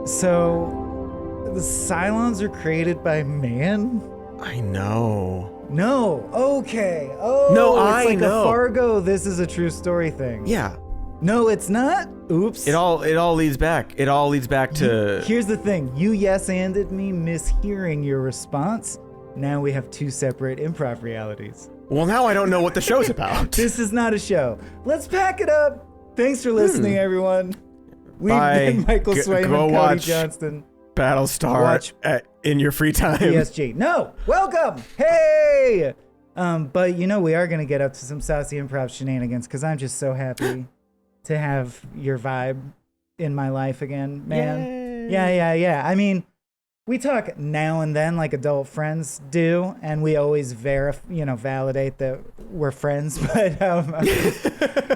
So, the Cylons are created by man? I know. No. Okay. Oh, No, it's I like know. a Fargo, this is a true story thing. Yeah. No, it's not. Oops. It all leads back. It all leads back to. Here's the thing. You yes-anded me, mishearing your response. Now we have two separate improv realities. Well, now I don't know what the show's about. This is not a show. Let's pack it up. Thanks for listening, everyone. We've been Michael Swayman, go Cody watch Johnston. Battlestar in your free time. PSG. No, welcome. Hey. But we are gonna get up to some saucy improv shenanigans because I'm just so happy to have your vibe in my life again, man. Yay. Yeah. I mean, we talk now and then like adult friends do, and we always validate that we're friends.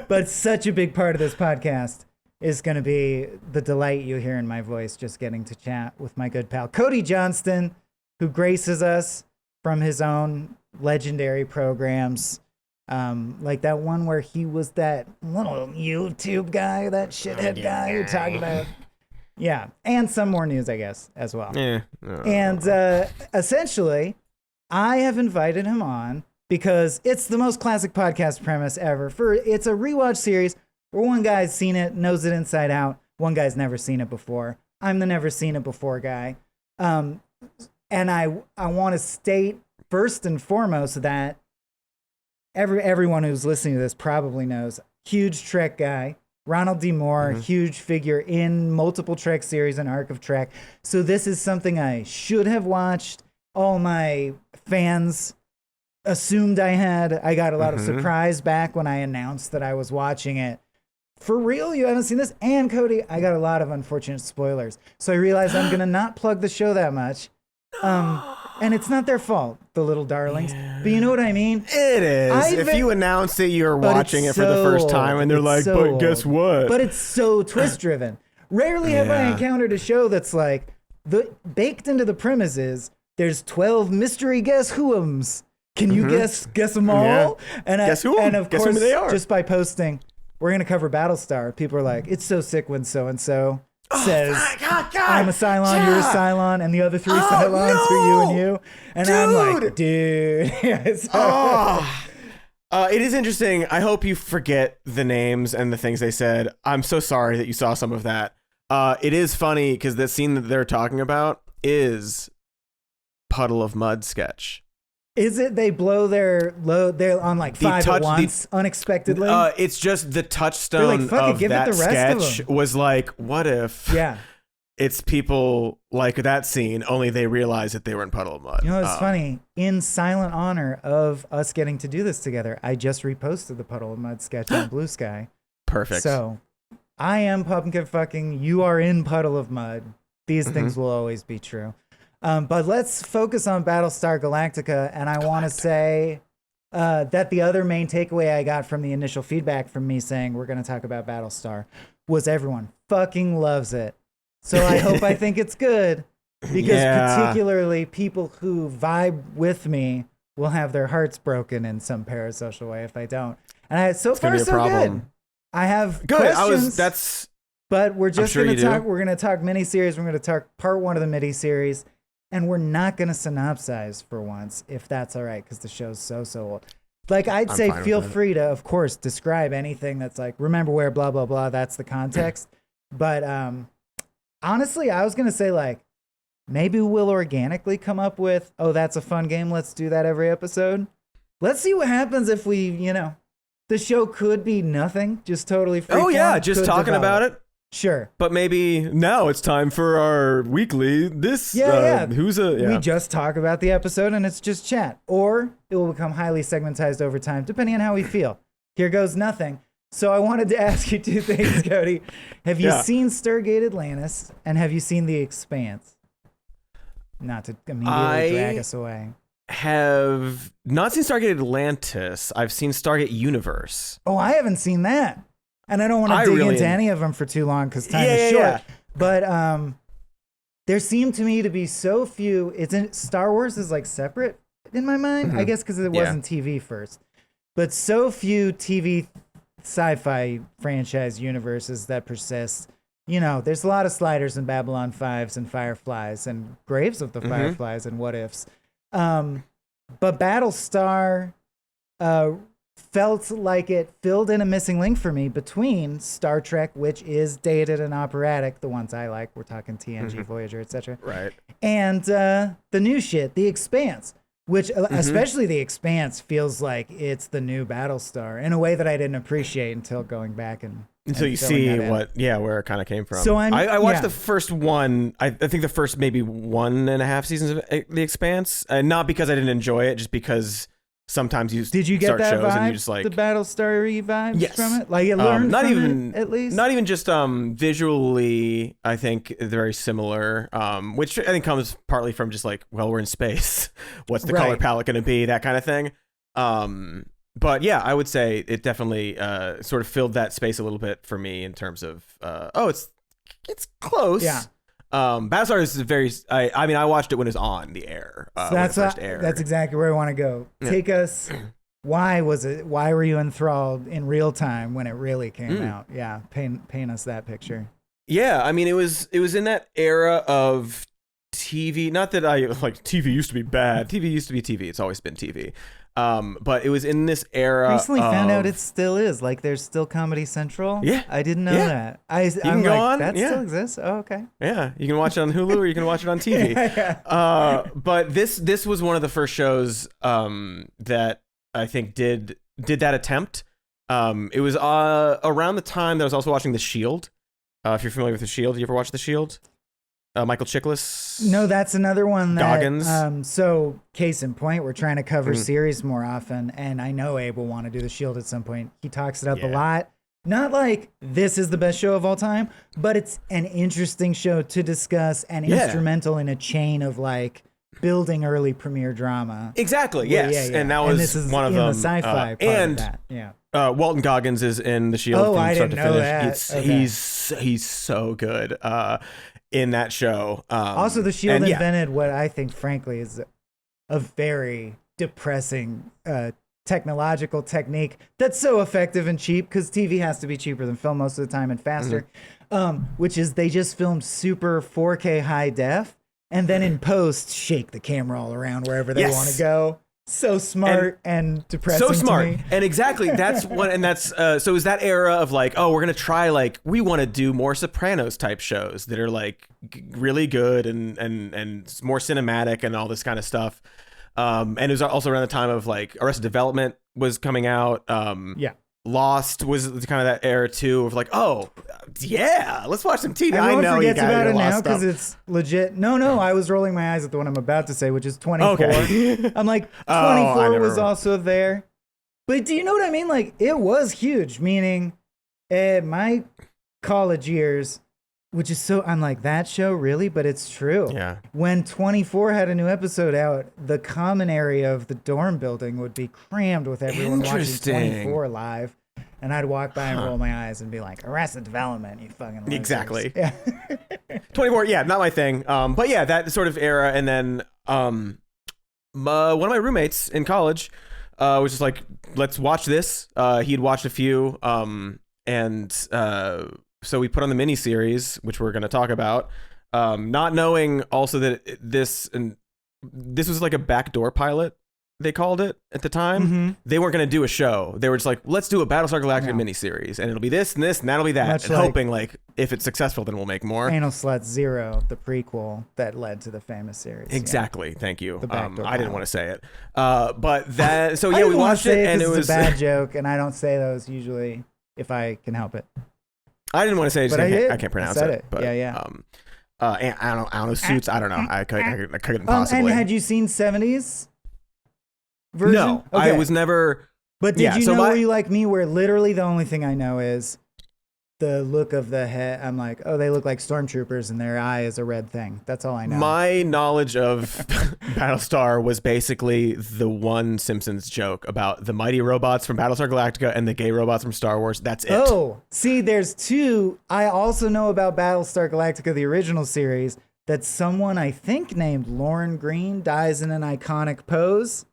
But such a big part of this podcast is going to be the delight you hear in my voice, just getting to chat with my good pal Cody Johnston, who graces us from his own legendary programs. Like that one where he was that little YouTube guy, that shithead guy you're talking about. Yeah, and some more news, I guess, as well. Yeah. And essentially, I have invited him on because it's the most classic podcast premise ever. It's a rewatch series where one guy's seen it, knows it inside out. One guy's never seen it before. I'm the never seen it before guy. And I want to state first and foremost that everyone who's listening to this probably knows, huge Trek guy. Ronald D. Moore, huge figure in multiple Trek series and Arc of Trek. So this is something I should have watched. All my fans assumed I had. I got a lot of surprise back when I announced that I was watching it. For real? You haven't seen this? And Cody, I got a lot of unfortunate spoilers. So I realized I'm going to not plug the show that much. And it's not their fault, the little darlings. Yeah. But you know what I mean? It is. If you announce that you're watching it for the first time and they're like, but guess what? But it's so twist-driven. Rarely have I encountered a show that's like, baked into the premise is, there's 12 mystery guess who'ems. Can you guess them all? Yeah. And guess who? And of guess course, who they are. Just by posting, we're going to cover Battlestar. People are like, it's so sick when so-and-so says, I'm a Cylon, you're a Cylon, and the other three Cylons are you and you. And I'm like, dude. It is interesting. I hope you forget the names and the things they said. I'm so sorry that you saw some of that. It is funny because the scene that they're talking about is Puddle of Mud sketch. Is it they blow their load? They're on like five at once, unexpectedly. It's just the touchstone like, of that sketch was like, what if? Yeah, it's people like that scene. Only they realized that they were in Puddle of Mud. You know, it's funny. In silent honor of us getting to do this together, I just reposted the Puddle of Mud sketch on Blue Sky. Perfect. So, I am pumpkin fucking. You are in Puddle of Mud. These things will always be true. But let's focus on Battlestar Galactica, and I want to say that the other main takeaway I got from the initial feedback from me saying we're going to talk about Battlestar was everyone fucking loves it. So I think it's good because particularly people who vibe with me will have their hearts broken in some parasocial way if I don't. And so far so good. I have questions. But we're just going to talk. We're going to talk miniseries. We're going to talk part one of the miniseries. And we're not going to synopsize for once, if that's all right, because the show's so old. Like, I'd say feel free to, of course, describe anything that's like, remember where, blah, blah, blah, that's the context. But honestly, I was going to say, like, maybe we'll organically come up with, oh, that's a fun game, let's do that every episode. Let's see what happens if we, the show could be nothing, just totally free. Oh, yeah, just talking about it. Sure. But maybe now it's time for our weekly We just talk about the episode and it's just chat. Or it will become highly segmentized over time, depending on how we feel. Here goes nothing. So I wanted to ask you two things, Cody. Have you seen Stargate Atlantis and have you seen The Expanse? Not to immediately drag us away. Have not seen Stargate Atlantis. I've seen Stargate Universe. Oh, I haven't seen that. And I don't want to dig into any of them for too long because time is short. Yeah. But there seem to me to be so few. Star Wars is like separate in my mind, I guess because it wasn't TV first. But so few TV sci-fi franchise universes that persist. there's a lot of sliders in Babylon 5s and Fireflies and Graves of the Fireflies and What Ifs. But Battlestar felt like it filled in a missing link for me between Star Trek, which is dated and operatic, the ones I like, we're talking TNG, Voyager, etc. Right. And the new shit, The Expanse, which especially The Expanse feels like it's the new Battlestar in a way that I didn't appreciate until going back and until you see where it kind of came from. So I watched the first one. I think the first maybe 1.5 seasons of The Expanse, not because I didn't enjoy it, just because sometimes you did you get start that shows vibe, and you just like the Battlestar vibes from it? Like it learned not from even it, at least not even just visually. I think they're very similar, which I think comes partly from just like, well, we're in space. What's the color palette going to be? That kind of thing. But yeah, I would say it definitely sort of filled that space a little bit for me in terms of it's close. Yeah. Battlestar is very. I mean, I watched it when it was on the air. So that's exactly where I want to go. Yeah. Take us. Why were you enthralled in real time when it really came out? Yeah, paint us that picture. Yeah, I mean, it was in that era of TV. Not that I like TV used to be bad. TV used to be TV. It's always been TV. But it was in this era. Recently found out it still is. Like there's still Comedy Central. Yeah, I didn't know that. I'm can go on. That still exists. Oh, okay. Yeah, you can watch it on Hulu or you can watch it on TV. But this was one of the first shows that I think did that attempt. It was around the time that I was also watching The Shield. If you're familiar with The Shield, you ever watch The Shield? Michael Chiklis. No, that's another one that Goggins. So case in point, we're trying to cover series more often, and I know Abe will want to do The Shield at some point. He talks it up a lot. Not like this is the best show of all time, but it's an interesting show to discuss and instrumental in a chain of like building early premiere drama. Exactly. Yes, and that was this is one of in them. The sci-fi part and of that. Yeah. Walton Goggins is in The Shield. Oh, from I start didn't to know finish. that. Okay. He's so good in that show. Also, The Shield invented what I think, frankly, is a very depressing technological technique that's so effective and cheap because TV has to be cheaper than film most of the time and faster, which is they just filmed super 4K high def and then in post shake the camera all around wherever they want to go. So smart and depressing. So smart. To me. And exactly. That's what, and that's, so is that era of like, oh, we're going to try, like, we want to do more Sopranos type shows that are like really good and more cinematic and all this kind of stuff. And it was also around the time of like Arrested Development was coming out. Lost was kind of that era too of like, oh yeah, let's watch some TV. Everyone I know forgets you about it now because it's legit. No, I was rolling my eyes at the one I'm about to say, which is 24. Okay. I'm like, 24 was also there. But do you know what I mean? Like, it was huge, meaning my college years, which is so, I'm like, that show, really? But it's true. Yeah. When 24 had a new episode out, the common area of the dorm building would be crammed with everyone watching 24 live. And I'd walk by and roll my eyes and be like, Arrested Development, you fucking losers. Exactly. Yeah. 24, yeah, not my thing. But yeah, that sort of era. And then one of my roommates in college was just like, let's watch this. He'd watched a few. So we put on the miniseries, which we're going to talk about, not knowing also that this was like a backdoor pilot, they called it at the time. They weren't going to do a show. They were just like, let's do a Battlestar Galactica miniseries, and it'll be this and this, and that'll be that. Much and like hoping like if it's successful, then we'll make more. Anal Slut Zero, the prequel that led to the famous series. Exactly. Thank you. Backdoor I didn't pilot. want to say it, but that. So yeah, we watched it, and it was a bad joke, and I don't say those usually if I can help it. I didn't want to say it. But I can't pronounce it. But yeah. I don't know suits. I don't know. I couldn't possibly. And had you seen 70s version? No, okay. I was never. But did you know, were you like me, where literally the only thing I know is the look of the head? I'm like, oh, they look like stormtroopers, and their eye is a red thing. That's all I know. My knowledge of Battlestar was basically the one Simpsons joke about the mighty robots from Battlestar Galactica and the gay robots from Star Wars. That's it. Oh, see, there's two. I also know about Battlestar Galactica, the original series, that someone I think named Lauren Green dies in an iconic pose.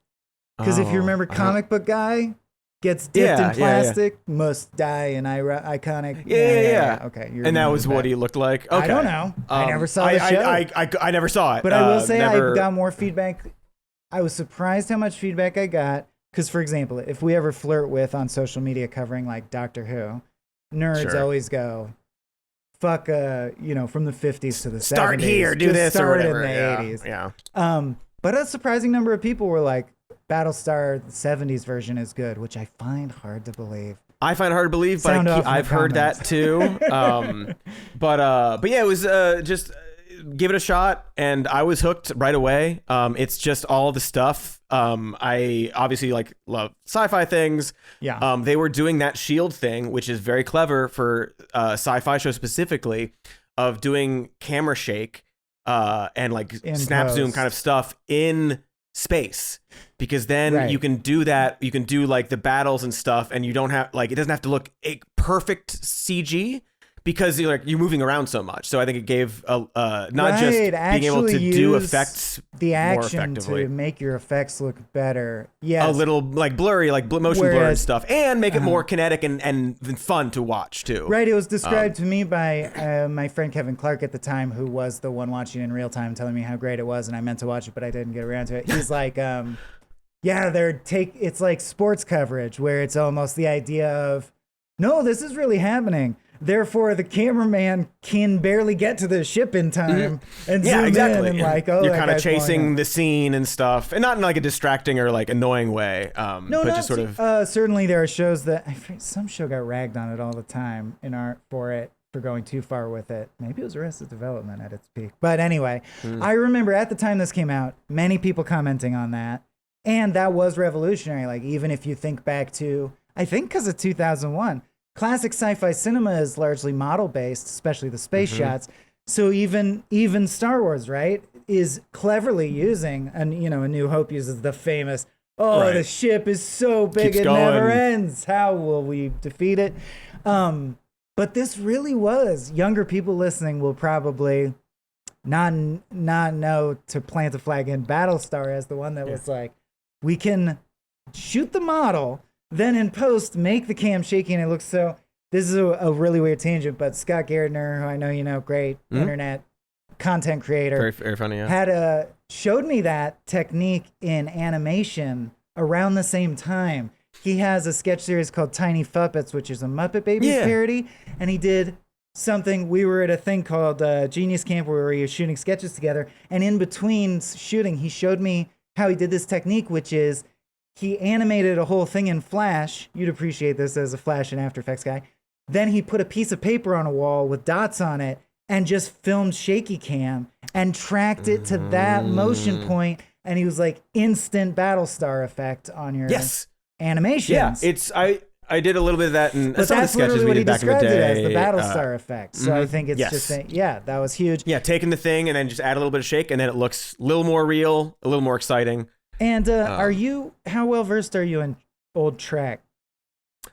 Because if you remember Comic Book Guy, gets dipped in Yeah. plastic, must die in iconic. Yeah. Okay, And that was what he looked like. Okay. I don't know. I never saw the show. I never saw it. But I will say never... I got more feedback. I was surprised how much feedback I got. Because, for example, if we ever flirt with on social media covering like Doctor Who, nerds always go, fuck, from the 50s to the 70s. Start here, do this or whatever. In the 80s. Yeah. But a surprising number of people were like, Battlestar, the 70s version is good, which I find hard to believe. I find it hard to believe, but I've heard that too. But yeah, it was just give it a shot, and I was hooked right away. It's just all the stuff. I obviously love sci-fi things. Yeah. They were doing that shield thing, which is very clever for sci-fi shows specifically, of doing camera shake and snap zoom kind of stuff in space, because then you can do that. You can do the battles and stuff, and you don't have it doesn't have to look a perfect CG, because you're moving around so much. So I think it gave not just being able to do effects the action more effectively, to make your effects look better. Yes. A little blurry, motion blur and stuff, and make it more kinetic and fun to watch too. Right. It was described to me by my friend Kevin Clark at the time, who was the one watching in real time, telling me how great it was, and I meant to watch it, but I didn't get around to it. He's like, it's like sports coverage, where it's almost the idea of, no, this is really happening. Therefore, the cameraman can barely get to the ship in time and zoom in and you're kind of chasing the scene and stuff, and not in a distracting or annoying way. Just sort of. Certainly, there are shows that some show got ragged on it all the time for going too far with it. Maybe it was Arrested Development at its peak. But anyway, I remember at the time this came out, many people commenting on that, and that was revolutionary. Even if you think back to, I think because of 2001. Classic sci-fi cinema is largely model-based, especially the space shots. So even Star Wars, right, is cleverly using, and A New Hope uses the famous, the ship is so big it never ends. How will we defeat it? But this really was, younger people listening will probably not know to plant a flag in Battlestar as the one that was we can shoot the model, then in post, make the cam shaky, and it looks so. This is a really weird tangent, but Scott Gardner, who I know you know, great internet content creator, very, very funny, showed me that technique in animation around the same time. He has a sketch series called Tiny Fuppets, which is a Muppet Babies parody, and he did something. We were at a thing called Genius Camp, where we were shooting sketches together, and in between shooting, he showed me how he did this technique, which is, he animated a whole thing in Flash. You'd appreciate this as a Flash and After Effects guy. Then he put a piece of paper on a wall with dots on it and just filmed shaky cam and tracked it to that motion point. And he was like, instant Battlestar effect on your animations. Yeah, I did a little bit of that in some of the sketches we did back in the day. It as the Battlestar effect. So I think it's just, that was huge. Yeah, taking the thing and then just add a little bit of shake, and then it looks a little more real, a little more exciting. And how well versed are you in old Trek?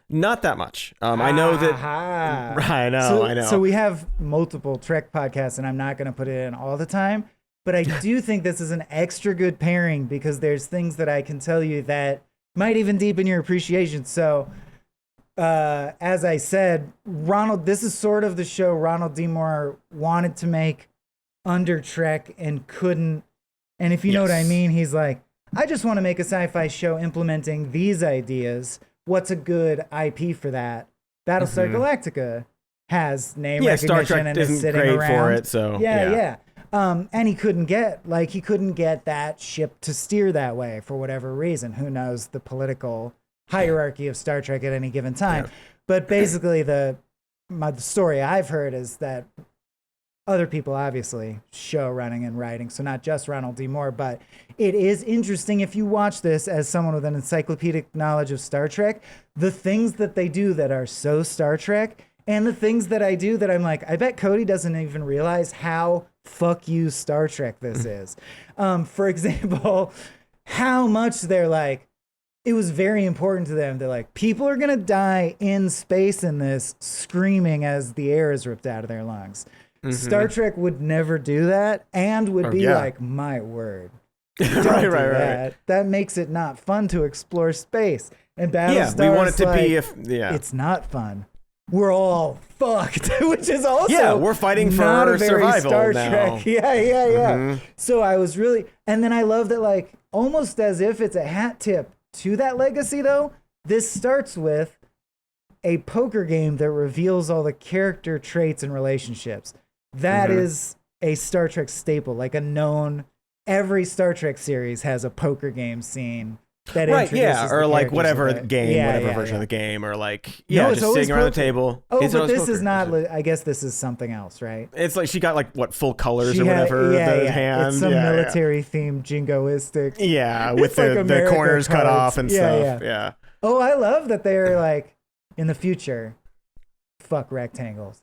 Not that much. I know that. I know. So we have multiple Trek podcasts, and I'm not going to put it in all the time, but I do think this is an extra good pairing, because there's things that I can tell you that might even deepen your appreciation. So, as I said, this is sort of the show Ronald D. Moore wanted to make under Trek and couldn't. And if you know what I mean, he's like, I just want to make a sci-fi show implementing these ideas. What's a good IP for that? Battlestar Galactica has name recognition, Star Trek and isn't is sitting great around for it, so and he couldn't get that ship to steer that way for whatever reason. Who knows the political hierarchy of Star Trek at any given time? But basically, the story I've heard is that other people, obviously, show running and writing, so not just Ronald D. Moore, but it is interesting if you watch this as someone with an encyclopedic knowledge of Star Trek, the things that they do that are so Star Trek, and the things that I do that I'm like, I bet Cody doesn't even realize how fuck you Star Trek this is. For example, how much they're like, it was very important to them. They're like, people are going to die in space in this, screaming as the air is ripped out of their lungs. Star Trek would never do that, and would be like, my word. Don't do that. That makes it not fun to explore space. And Battlestar, we want it to be it's not fun. We're all fucked, which is also we're fighting for not a very survival Star now. Trek. Yeah. So I was really, and then I love that, like, almost as if it's a hat tip to that legacy, though. This starts with a poker game that reveals all the character traits and relationships. That is a Star Trek staple, like a known. Every Star Trek series has a poker game scene. That or like whatever game, whatever version of the game, or like just sitting around the table. Oh, but this is not. I guess this is something else, right? It's like she got like what full colors or whatever. Hand. It's some military themed jingoistic. Yeah, with the corners cut off and stuff. Yeah. Oh, I love that they're like in the future. Fuck rectangles.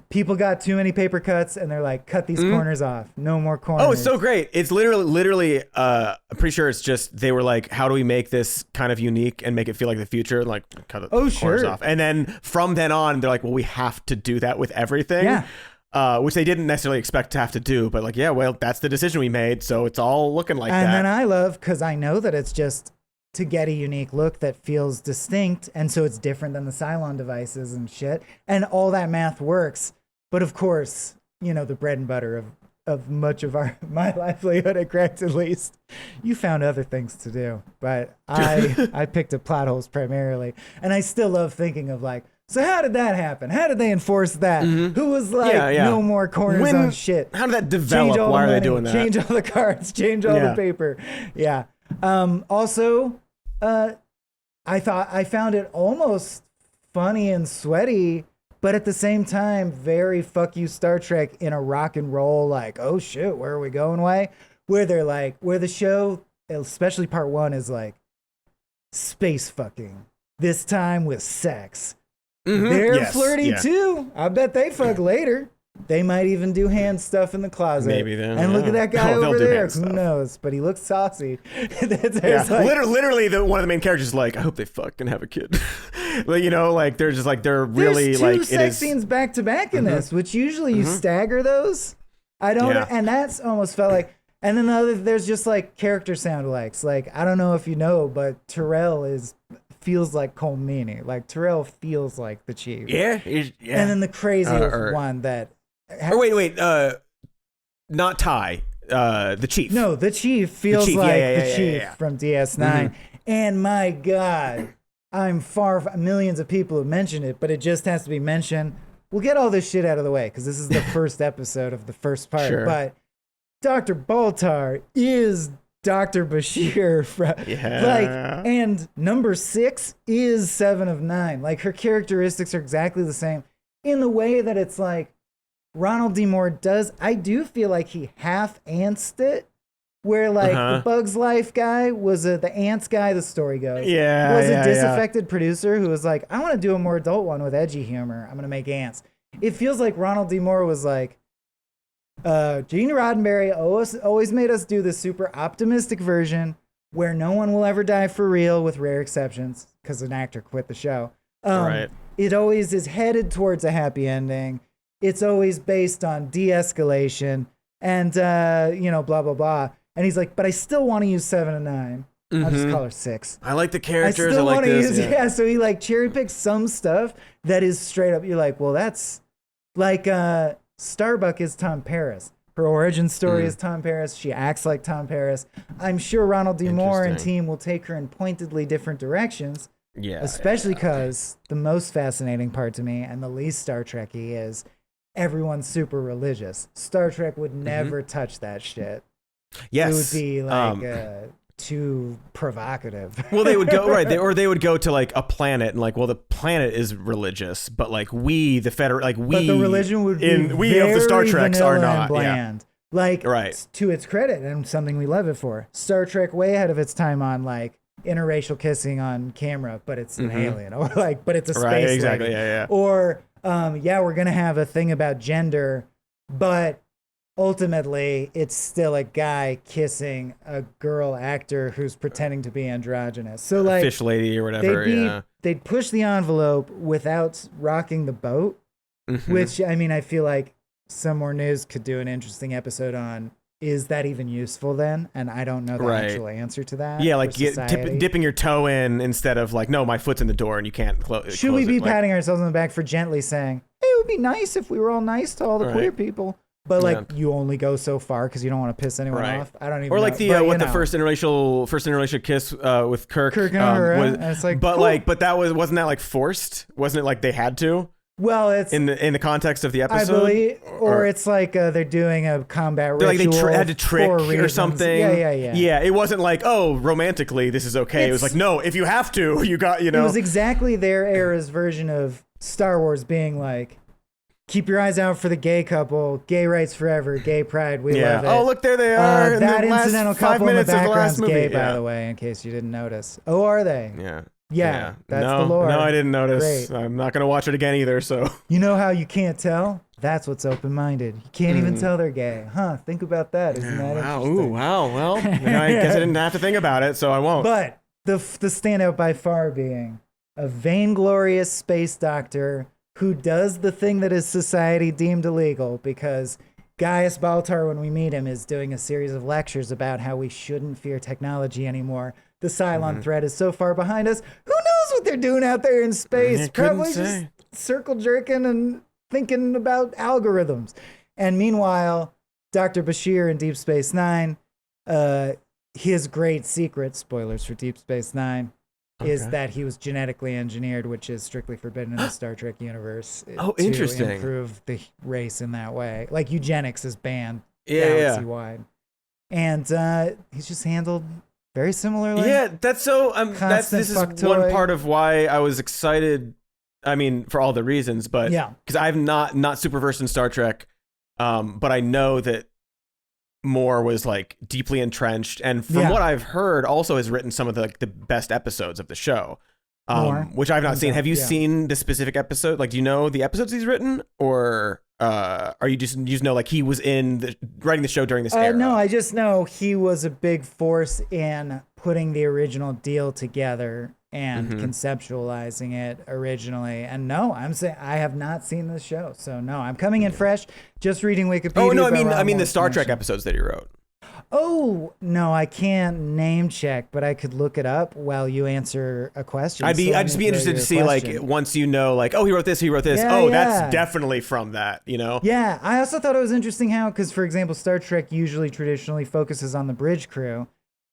People got too many paper cuts, and they're like, cut these corners off. No more corners. Oh, it's so great. It's literally, I'm pretty sure it's just, they were like, how do we make this kind of unique and make it feel like the future? Like, cut the corners off. And then from then on, they're like, well, we have to do that with everything. Yeah. Which they didn't necessarily expect to have to do. But like, well, that's the decision we made. So it's all looking like that. And then I love, because I know that it's just to get a unique look that feels distinct. And so it's different than the Cylon devices and shit. And all that math works. But of course, you know, the bread and butter of much of my livelihood at Cracked, at least, you found other things to do. But I picked up plot holes primarily. And I still love thinking of like, so how did that happen? How did they enforce that? Who was like, no more corners on shit? How did that develop? Why are they doing that? Change all the cards, change all the paper. Yeah. Also, I found it almost funny and sweaty, but at the same time, very fuck you Star Trek in a rock and roll, like, oh shit, where are we going way? Where they're like, where the show, especially part one, is like space fucking. This time with sex. They're flirty too. I bet they fuck later. They might even do hand stuff in the closet. Maybe then. And look at that guy over there. Who knows? But he looks saucy. Like, literally, one of the main characters is like, I hope they fucking have a kid. Like, you know, like they're just like really like two sex scenes back to back in this, which usually you stagger those. I don't, and that's almost felt like. And then there's just like character sound alikes. Like, I don't know if you know, but Terrell feels like Colmini. Like Terrell feels like the Chief. Yeah. And then the craziest one that. Wait. Not Ty. The Chief. No, the Chief feels like the Chief from DS9. And my God, millions of people have mentioned it, but it just has to be mentioned. We'll get all this shit out of the way because this is the first episode of the first part. Sure. But Dr. Baltar is Dr. Bashir. And number 6 is 7 of 9. Like, her characteristics are exactly the same in the way that it's like Ronald D. Moore does. I do feel like he half-antsed it, where like the Bugs Life guy was the Ants guy, the story goes. Was a disaffected producer who was like, I want to do a more adult one with edgy humor. I'm going to make Ants. It feels like Ronald D. Moore was like, Gene Roddenberry always made us do this super optimistic version where no one will ever die for real, with rare exceptions, because an actor quit the show. It always is headed towards a happy ending. It's always based on de-escalation and, blah, blah, blah. And he's like, but I still want to use 7 and 9. I'll just call her 6. I like the characters. I still want to use, so he like cherry picks some stuff that is straight up. You're like, well, that's like Starbuck is Tom Paris. Her origin story is Tom Paris. She acts like Tom Paris. I'm sure Ronald D. Moore and team will take her in pointedly different directions. Yeah. Especially because the most fascinating part to me and the least Star Trek-y is everyone's super religious. Star Trek would never touch that shit. Yes. It would be like too provocative. Well, they would go they would go to like a planet and like, well, the planet is religious, but like we, the federal, like we, but the religion would be we of the Star Treks are not bland. Yeah. Like, to its credit, and something we love it for. Star Trek way ahead of its time on like interracial kissing on camera, but it's an alien, or like, but it's a space lady. Or we're gonna have a thing about gender, but ultimately it's still a guy kissing a girl actor who's pretending to be androgynous. So like fish lady or whatever. They'd push the envelope without rocking the boat, which I mean, I feel like Some More News could do an interesting episode on is that even useful then? And I don't know the actual answer to that. Yeah, like dipping your toe in instead of like, no, my foot's in the door and you can't close. Should we be it? patting ourselves on the back for gently saying, hey, it would be nice if we were all nice to all the queer people? But like, you only go so far because you don't want to piss anyone off. I don't even. Or like know. The first interracial kiss with Kirk. Kirk and her, and it's like, but cool. like, but that wasn't that like forced? Wasn't it like they had to? Well, it's in the context of the episode, I believe, or it's like they're doing a combat ritual. Like they had to trick or something. Yeah. It wasn't like, oh, romantically this is okay. It was like, no, if you have to, you got. It was exactly their era's version of Star Wars being like, keep your eyes out for the gay couple. Gay rights forever. Gay pride. We love it. Oh, look, there they are. That incidental couple in the background's gay, by the way, in case you didn't notice. Oh, are they? Yeah. That's the lore. No, I didn't notice. Great. I'm not going to watch it again either, so. You know how you can't tell? That's what's open-minded. You can't even tell they're gay. Huh, think about that. Isn't that interesting? Ooh, wow. Well, I guess I didn't have to think about it, so I won't. But the standout by far being a vainglorious space doctor who does the thing that is society deemed illegal, because Gaius Baltar, when we meet him, is doing a series of lectures about how we shouldn't fear technology anymore. The Cylon threat is so far behind us. Who knows what they're doing out there in space? Probably just circle jerking and thinking about algorithms. And meanwhile, Dr. Bashir in Deep Space Nine, his great secret, spoilers for Deep Space Nine, is that he was genetically engineered, which is strictly forbidden in the Star Trek universe. Interesting. To improve the race in that way. Like eugenics is banned galaxy-wide. And he's just handled very similarly. Yeah, that's so. This is one part of why I was excited. I mean, for all the reasons, but because I'm not super versed in Star Trek, but I know that Moore was like deeply entrenched, and from what I've heard, also has written some of the best episodes of the show, which I've not seen. Have you seen the specific episode? Like, do you know the episodes he's written, or are you just know like he was writing the show during this era? No, I just know he was a big force in putting the original deal together and conceptualizing it originally. And no, I'm saying I have not seen this show, so no, I'm coming in fresh, just reading Wikipedia. Oh no, I mean the Star Trek episodes that he wrote. Oh no, I can't name check, but I could look it up while you answer a question. I'd just be interested to see like once you know like, oh, he wrote this. That's definitely from that, you know. Yeah, I also thought it was interesting how, because for example, Star Trek usually traditionally focuses on the bridge crew,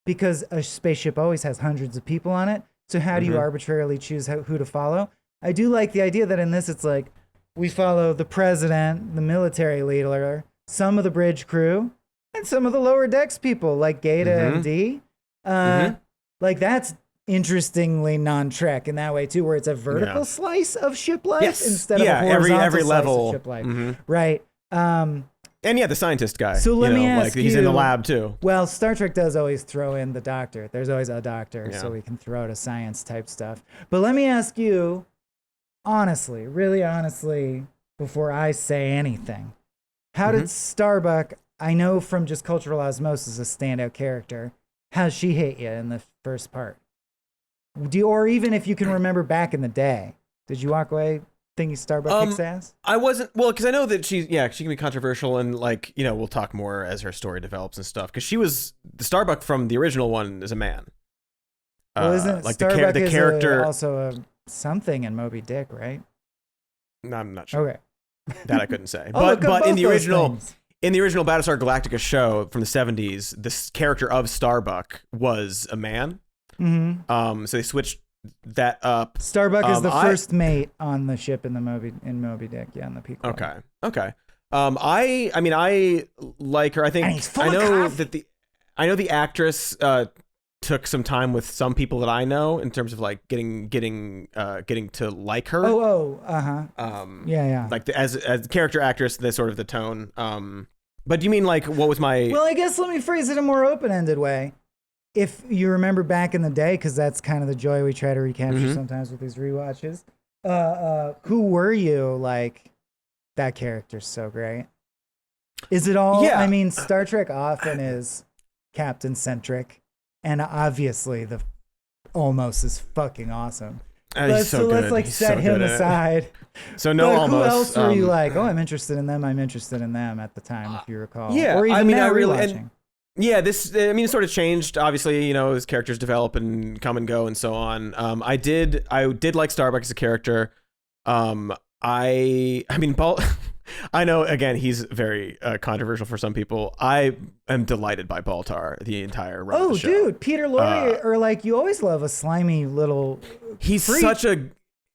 because a spaceship always has hundreds of people on it. So how do you arbitrarily choose who to follow? I do like the idea that in this it's like we follow the president, the military leader, some of the bridge crew, and some of the lower decks people like Gata and D. Like that's interestingly non-Trek in that way too, where it's a vertical slice of ship life instead of a horizontal every level slice of ship life. Right. And the scientist guy. So let me ask he's in the lab too. Well, Star Trek does always throw in the doctor. There's always a doctor, so we can throw out a science type stuff. But let me ask you, honestly, really honestly, before I say anything, how did Starbuck, I know from just cultural osmosis, a standout character, how she hit you in the first part? Or even if you can remember back in the day, did you walk away thinking Starbuck kicks ass? I wasn't, well, because I know that she can be controversial, and like, we'll talk more as her story develops and stuff, because she was, the Starbuck from the original one is a man. Well, isn't like Starbuck the character also a something in Moby Dick, right? No, I'm not sure. Okay. That I couldn't say. But in the original Battlestar Galactica show from the 70s, this character of Starbuck was a man. So they switched that up. Starbuck is the first mate on the ship in Moby Dick, in the Pequod. Okay. I like her. I think I know the actress took some time with some people that I know in terms of like getting to like her. Like as a character actress, the sort of the tone. But do you mean like what was my? Well, I guess let me phrase it a more open-ended way. If you remember back in the day, because that's kind of the joy we try to recapture sometimes with these rewatches. Who were you? Like, that character's so great. Is it all? Yeah. I mean, Star Trek often is captain-centric, and obviously the almost is fucking awesome. He's so good. Let's like He's set so him good at it. aside. So no, But almost. who else were you like? Oh, I'm interested in them. I'm interested in them at the time, if you recall. Yeah, or even I mean, now I really. rewatching. Yeah, it sort of changed. Obviously, his characters develop and come and go and so on. I did like Starbuck as a character. I mean, I know, again, he's very controversial for some people. I am delighted by Baltar the entire run of the show. Dude, Peter Lorre, or like, you always love a slimy little He's freak.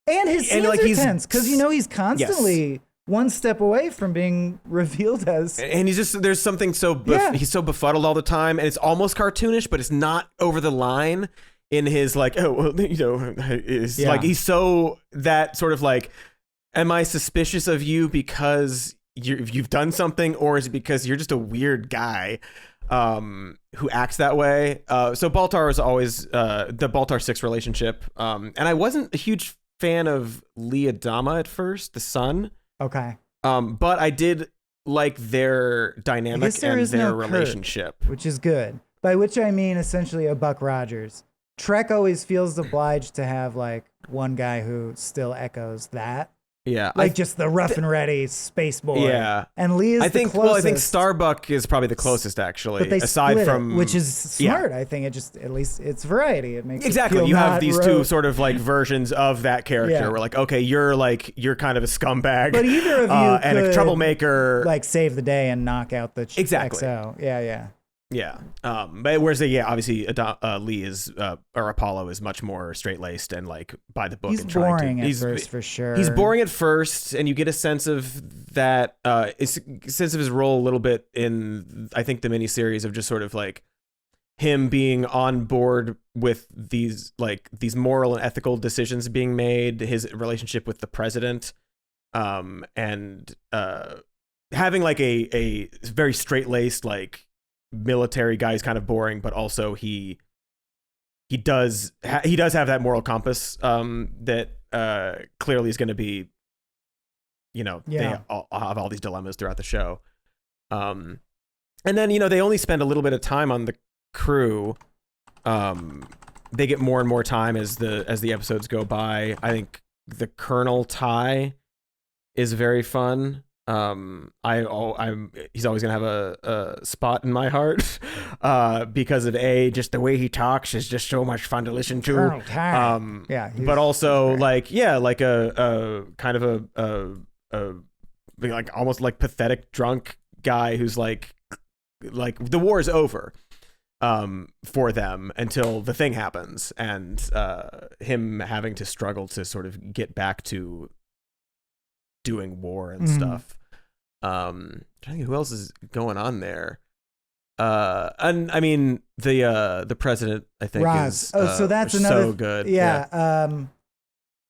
And his scenes are tense, because he's constantly one step away from being revealed as. And he's just, there's something he's so befuddled all the time, and it's almost cartoonish, but it's not over the line in his like, like, he's so that sort of like, am I suspicious of you because you've done something, or is it because you're just a weird guy who acts that way? So Baltar was always the Baltar 6 relationship. And I wasn't a huge fan of Lee Adama at first, the son. Okay. But I did like their dynamic and their relationship. Kurt, which is good. By which I mean essentially a Buck Rogers. Trek always feels obliged to have like one guy who still echoes that. Yeah, like just the rough and ready space boy. Yeah, and Lee is the closest. Well, I think Starbuck is probably the closest, actually. But they aside split from it, which is smart. I think it just, at least it's variety. It makes exactly. It feel you have these rote. two sort of like versions of that character. Yeah. Where like, okay, you're kind of a scumbag, but either of you and could, a troublemaker, like save the day and knock out the exactly. XO. Yeah. Yeah. But whereas obviously Lee is or Apollo is much more straight laced and like by the book. He's and boring at first, for sure. He's boring at first, and you get a sense of that sense of his role a little bit in, I think, the miniseries of just sort of like him being on board with these moral and ethical decisions being made, his relationship with the president, and having like a very straight laced like military guy is kind of boring, but also he does have that moral compass that clearly is going to be, they have all these dilemmas throughout the show, and then they only spend a little bit of time on the crew. They get more and more time as the episodes go by. I think the Colonel Ty is very fun. He's always gonna have a spot in my heart, because of just the way he talks is just so much fun to listen to. But also like a kind of a like almost like pathetic drunk guy who's like the war is over for them until the thing happens, and him having to struggle to sort of get back to doing war and stuff. Trying to think who else is going on there. And I mean the president, I think, is so that's another so good.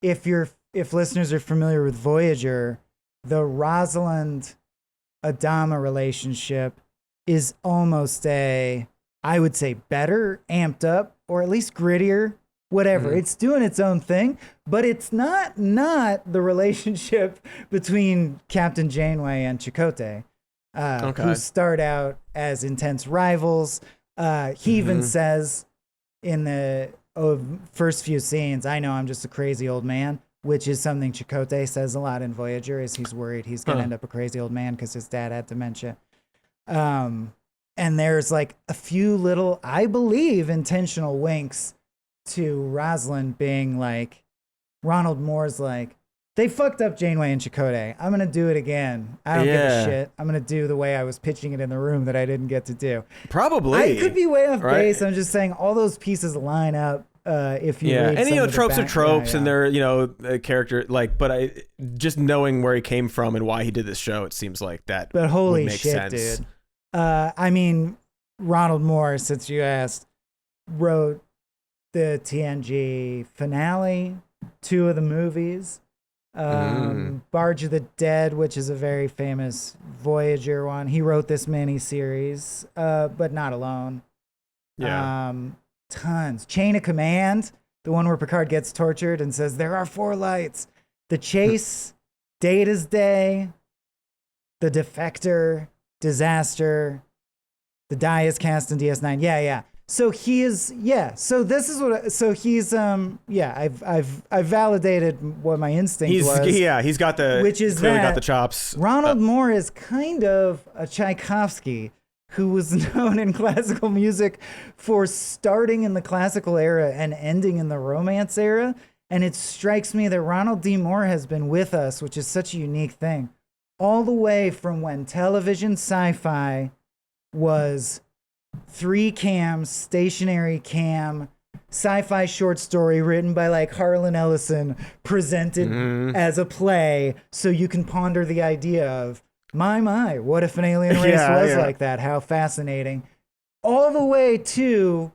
If listeners are familiar with Voyager, the Rosalind Adama relationship is almost I would say better, amped up, or at least grittier. Whatever, it's doing its own thing, but it's not the relationship between Captain Janeway and Chakotay, who start out as intense rivals. He even says in the first few scenes, "I know I'm just a crazy old man," which is something Chakotay says a lot in Voyager, is he's worried he's going to end up a crazy old man because his dad had dementia. And there's like a few little, I believe, intentional winks to Rosalind being like, Ronald Moore's like, they fucked up Janeway and Chakotay. I'm going to do it again. I don't give a shit. I'm going to do the way I was pitching it in the room that I didn't get to do. Probably. I could be way off base. I'm just saying all those pieces line up if you read and some of the tropes are tropes, and they're a character like, but I just knowing where he came from and why he did this show, it seems like that. But holy would make shit, sense. dude. I mean, Ronald Moore, since you asked, wrote the TNG finale, 2 of the movies, Barge of the Dead, which is a very famous Voyager one. He wrote this miniseries, but not alone. Tons. Chain of Command, the one where Picard gets tortured and says, there are 4 lights. The Chase, Data's Day, The Defector, Disaster, The Die is Cast in DS9. Yeah. So he is, yeah. So this is what. So he's, yeah. I've validated what my instinct was. He's got the, which is clearly that got the chops. Ronald Moore is kind of a Tchaikovsky who was known in classical music for starting in the classical era and ending in the Romance era. And it strikes me that Ronald D. Moore has been with us, which is such a unique thing, all the way from when television sci-fi was 3 cams, stationary cam, sci-fi short story written by like Harlan Ellison, presented as a play, so you can ponder the idea of, my, what if an alien race was like that? How fascinating. All the way to,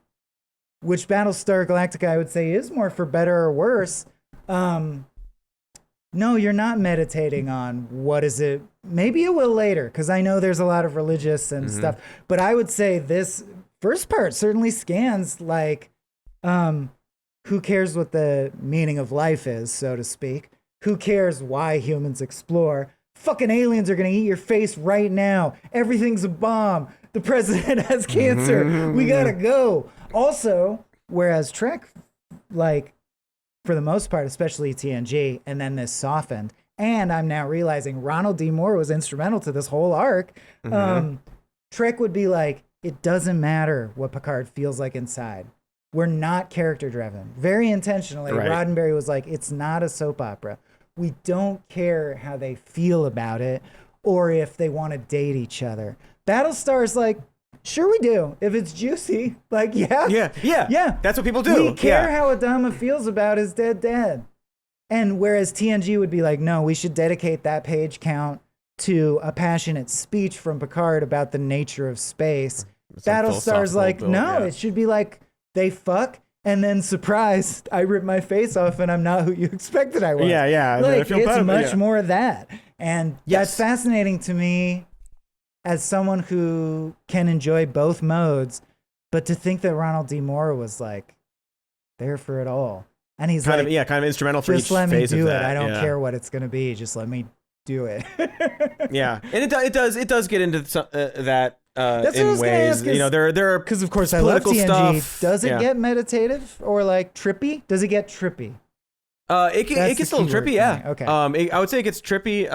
which Battlestar Galactica I would say is more for better or worse. No, you're not meditating on what is it. Maybe it will later, because I know there's a lot of religious and stuff. But I would say this first part certainly scans like, who cares what the meaning of life is, so to speak? Who cares why humans explore? Fucking aliens are going to eat your face right now. Everything's a bomb. The president has cancer. We got to go. Also, whereas Trek, like, for the most part, especially TNG, and then this softened. And I'm now realizing Ronald D. Moore was instrumental to this whole arc. Trek would be like, it doesn't matter what Picard feels like inside. We're not character driven. Very intentionally, Right. Roddenberry was like, it's not a soap opera. We don't care how they feel about it or if they want to date each other. Battlestar's like, sure we do. If it's juicy, like, yeah. That's what people do. We care how Adama feels about his dead. And whereas TNG would be like, no, we should dedicate that page count to a passionate speech from Picard about the nature of space. Battlestar's like, no, it should be like, they fuck, and then surprise, I rip my face off and I'm not who you expected I was. Yeah. Like, I feel it's bad, much more of that. And that's fascinating to me as someone who can enjoy both modes, but to think that Ronald D. Moore was like there for it all. And he's kind like, of instrumental for each just let me phase do of it. that. I don't care what it's going to be. Just let me do it. Yeah. And it does get into that That's what I in was gonna ways, ask, you know, there are Because of course I love political TNG. stuff. Does it get meditative or like trippy? Does it get trippy? It That's gets the a little key word trippy, for yeah. me. Okay. I would say it gets trippy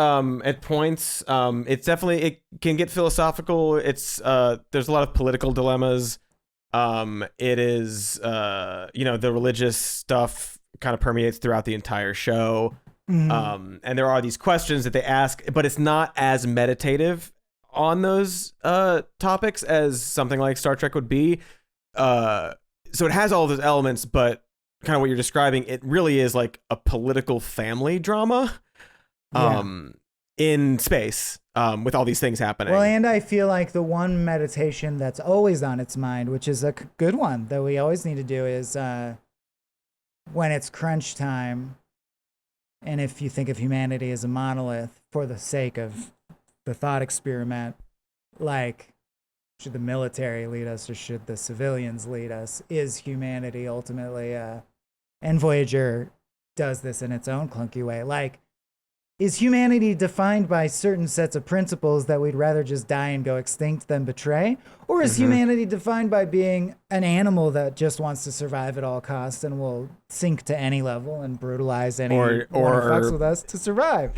at points. It's definitely, it can get philosophical. It's there's a lot of political dilemmas. It is you know, the religious stuff kind of permeates throughout the entire show. And there are these questions that they ask, but it's not as meditative on those topics as something like Star Trek would be. So it has all those elements, but kind of what you're describing, it really is like a political family drama in space with all these things happening. Well, and I feel like the one meditation that's always on its mind, which is a good one that we always need to do, is when it's crunch time. And if you think of humanity as a monolith for the sake of the thought experiment, like, should the military lead us or should the civilians lead us? Is humanity ultimately, and Voyager does this in its own clunky way, like, is humanity defined by certain sets of principles that we'd rather just die and go extinct than betray? Or is humanity defined by being an animal that just wants to survive at all costs and will sink to any level and brutalize anyone who fucks with us to survive?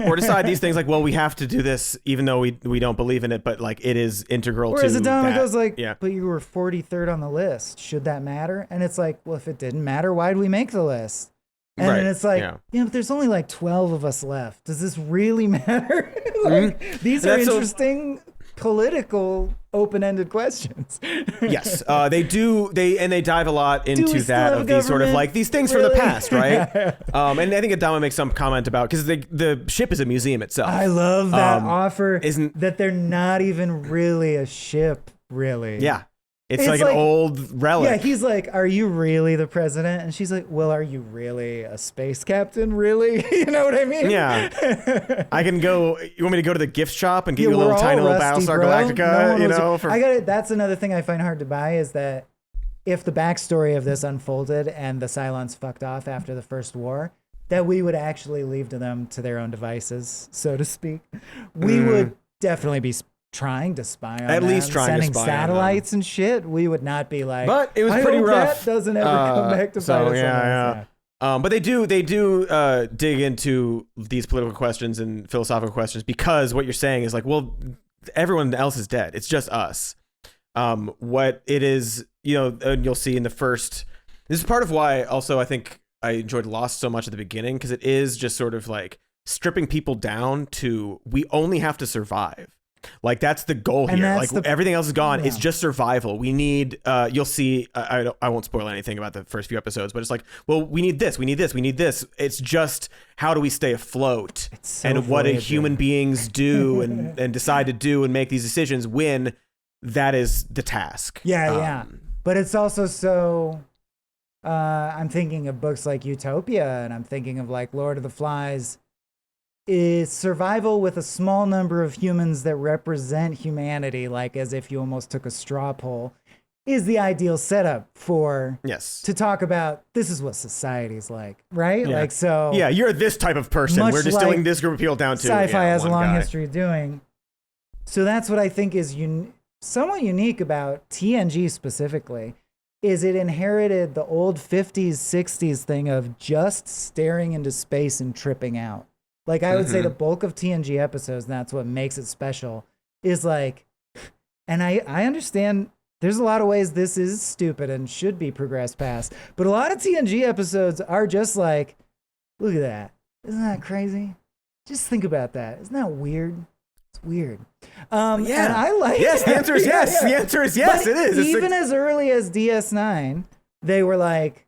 Or decide these things like, well, we have to do this even though we don't believe in it, but like it is integral to Whereas Adama that. goes like, but you were 43rd on the list. Should that matter? And it's like, well, if it didn't matter, why'd we make the list? And then it's like, but there's only like 12 of us left. Does this really matter? Like, these are interesting political open-ended questions. Yes, they do. They dive a lot into that of these sort of like these things from the past, right? And I think Adama makes some comment about, because the ship is a museum itself. I love that offer. That they're not even really a ship, really. Yeah. It's like an old relic. Yeah, he's like, are you really the president? And she's like, well, are you really a space captain? Really? You know what I mean? Yeah. I can go. You want me to go to the gift shop and get you a little tiny little Battlestar Galactica? You know, I got it. That's another thing I find hard to buy, is that if the backstory of this unfolded and the Cylons fucked off after the first war, that we would actually leave to them to their own devices, so to speak. We would definitely be trying to spy on At them, least trying to sending spy on them. satellites and shit, we would not be like, But it was I pretty hope rough. that doesn't ever come back to bite us. Yeah. But they do dig into these political questions and philosophical questions, because what you're saying is like, well, everyone else is dead. It's just us. What it is, and you'll see in the first. This is part of why also I think I enjoyed Lost so much at the beginning, because it is just sort of like stripping people down to, we only have to survive. Like that's the goal here. Like everything else is gone. Yeah. It's just survival. We need. You'll see. I won't spoil anything about the first few episodes, but it's like, well, we need this. We need this. We need this. It's just how do we stay afloat, and what do human beings do and decide to do and make these decisions when that is the task. Yeah. But it's also so. I'm thinking of books like Utopia, and I'm thinking of like Lord of the Flies. Is survival with a small number of humans that represent humanity, like as if you almost took a straw poll, is the ideal setup for to talk about this is what society's like, right? Yeah. Like so. Yeah, you're this type of person. We're distilling this group of people down to sci-fi has a long history of doing. So that's what I think is somewhat unique about TNG specifically. Is it inherited the old 50s, 60s thing of just staring into space and tripping out. Like I would say the bulk of TNG episodes, and that's what makes it special, is like, and I understand there's a lot of ways this is stupid and should be progressed past, but a lot of TNG episodes are just like, look at that. Isn't that crazy? Just think about that. Isn't that weird? It's weird. And I like Yes, the answer is yes. Yeah. The answer is yes, it is. Even as early as DS9, they were like,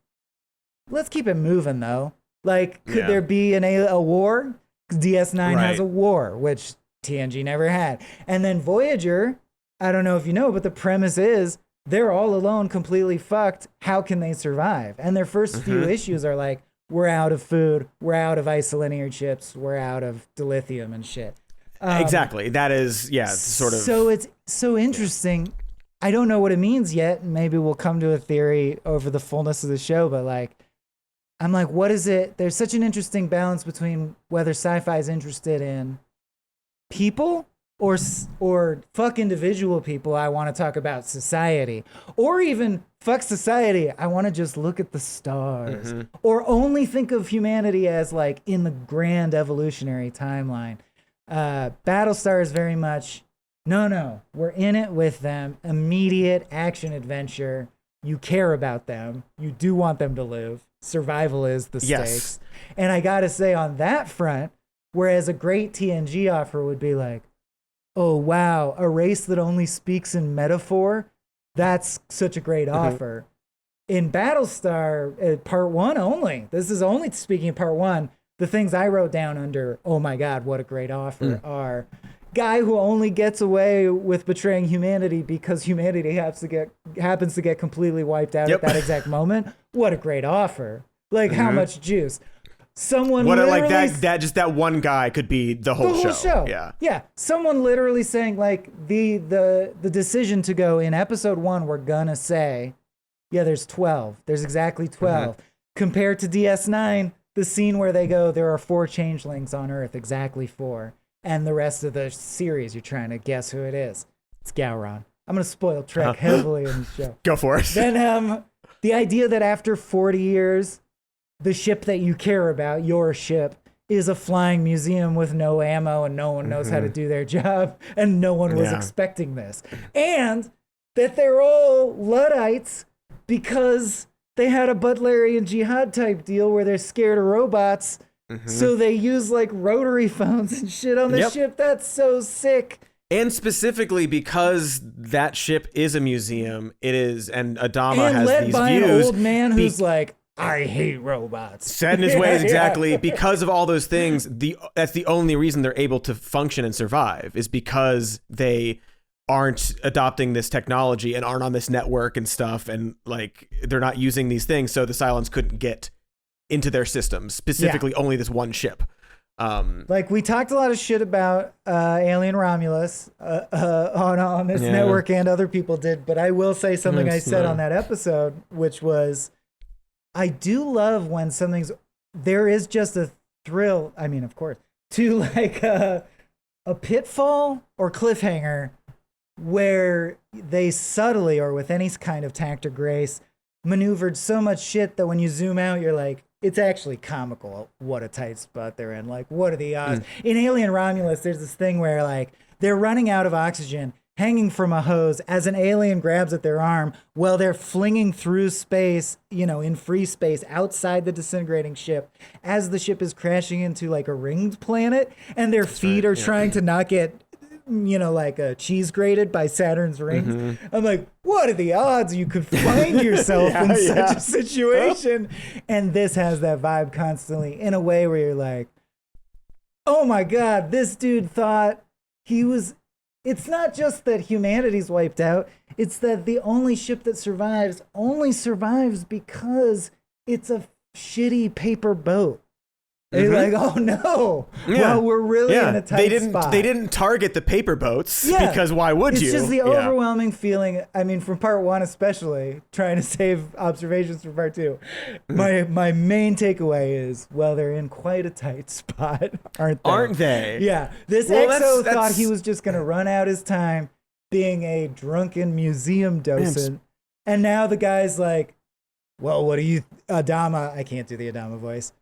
let's keep it moving though. Like, could there be a war? DS9 has a war, which TNG never had. And then Voyager, I don't know if you know, but the premise is they're all alone, completely fucked. How can they survive? And their first few issues are like, we're out of food, we're out of isolinear chips, we're out of dilithium and shit. Exactly. That is, sort of. So it's so interesting. I don't know what it means yet. Maybe we'll come to a theory over the fullness of the show, but like, I'm like, what is it? There's such an interesting balance between whether sci-fi is interested in people or fuck individual people. I want to talk about society, or even fuck society. I want to just look at the stars, or only think of humanity as like in the grand evolutionary timeline. Battlestar is very much, no, we're in it with them. Immediate action adventure. You care about them. You do want them to live. Survival is the stakes. And I gotta say on that front, whereas a great TNG offer would be like, oh wow, a race that only speaks in metaphor, that's such a great offer. In Battlestar, part one only, this is only speaking of part one, the things I wrote down under, oh my God, what a great offer are guy who only gets away with betraying humanity because humanity happens to get completely wiped out at that exact moment. What a great offer. Like how much juice. Someone literally, that one guy could be the whole show. Yeah. Someone literally saying like the decision to go in episode 1, we're gonna say, there's 12. There's exactly 12. Compared to DS9, the scene where they go, there are 4 changelings on Earth, exactly 4. And the rest of the series, you're trying to guess who it is. It's Gowron. I'm going to spoil Trek heavily in the show. Go for it. Then the idea that after 40 years, the ship that you care about, your ship, is a flying museum with no ammo and no one knows how to do their job. And no one was expecting this. And that they're all Luddites because they had a Butlerian jihad type deal where they're scared of robots. So they use like rotary phones and shit on the ship. That's so sick. And specifically because that ship is a museum, it is, and Adama and has led these by views. An old man who's like, I hate robots. Set in his ways, exactly. Because of all those things, that's the only reason they're able to function and survive, is because they aren't adopting this technology and aren't on this network and stuff, and like they're not using these things, so the Cylons couldn't get into their systems, specifically only this one ship. Like we talked a lot of shit about Alien Romulus on this network, and other people did, but I will say something I said on that episode, which was, I do love when there is just a thrill, I mean, of course, to like a pitfall or cliffhanger where they subtly, or with any kind of tact or grace, maneuvered so much shit that when you zoom out, you're like, it's actually comical what a tight spot they're in. Like, what are the odds? In Alien Romulus, there's this thing where like they're running out of oxygen, hanging from a hose as an alien grabs at their arm while they're flinging through space, in free space outside the disintegrating ship as the ship is crashing into like a ringed planet, and their feet are trying to not get like a cheese grated by Saturn's rings. I'm like, what are the odds you could find yourself in such a situation? And this has that vibe constantly in a way where you're like, oh my God, this dude thought he was. It's not just that humanity's wiped out. It's that the only ship that survives only survives because it's a shitty paper boat. They're like, oh no. Well, we're really in a tight spot. They didn't target the paper boats because why would you? It's just the overwhelming feeling. I mean, from part one especially, trying to save observations for part two. My main takeaway is, well, they're in quite a tight spot, aren't they? Aren't they? Yeah. This EXO thought he was just going to run out his time being a drunken museum docent. And now the guy's like, well, what do you, Adama? I can't do the Adama voice.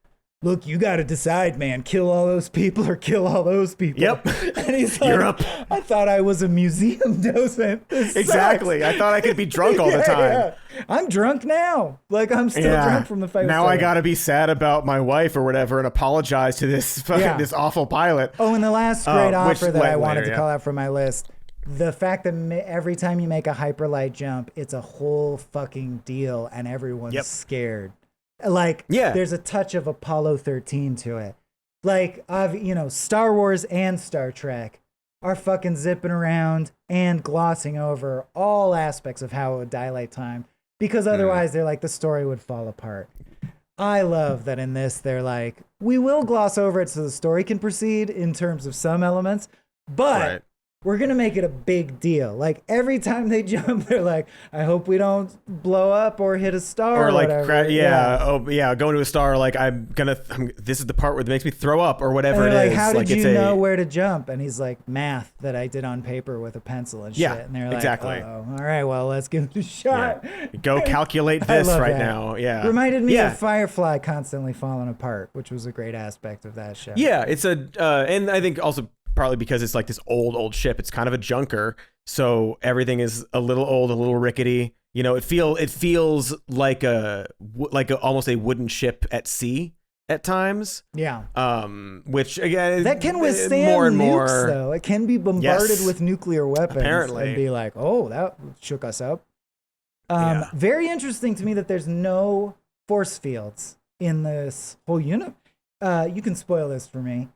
Look, you got to decide, man. Kill all those people or kill all those people. Yep. And he's like, you're up. I thought I was a museum docent. Exactly. I thought I could be drunk all the time. Yeah. I'm drunk now. Like, I'm still drunk from the fight. Now I got to be sad about my wife or whatever and apologize to this this awful pilot. Oh, and the last great offer that I wanted to call out from my list. The fact that every time you make a hyperlight jump, it's a whole fucking deal and everyone's scared. Like, there's a touch of Apollo 13 to it. Like, Star Wars and Star Trek are fucking zipping around and glossing over all aspects of how it would dilate time, because otherwise they're like, the story would fall apart. I love that in this, they're like, we will gloss over it so the story can proceed in terms of some elements, but we're going to make it a big deal. Like, every time they jump, they're like, I hope we don't blow up or hit a star or like, whatever. Going to a star, like, this is the part where it makes me throw up or whatever and it like, is. How did you know where to jump? And he's like, math that I did on paper with a pencil and shit. And they're like, exactly. Oh, all right, well, let's give it a shot. Yeah. Go calculate this right now. Yeah. Reminded me of Firefly constantly falling apart, which was a great aspect of that show. Yeah, it's and I think also partly because it's like this old ship. It's kind of a junker, so everything is a little old, a little rickety. It feels like almost a wooden ship at sea at times. Yeah. Which again, that can withstand more and nukes, more. Though it can be bombarded with nuclear weapons. Apparently, and be like, oh, that shook us up. Very interesting to me that there's no force fields in this whole unit. You can spoil this for me.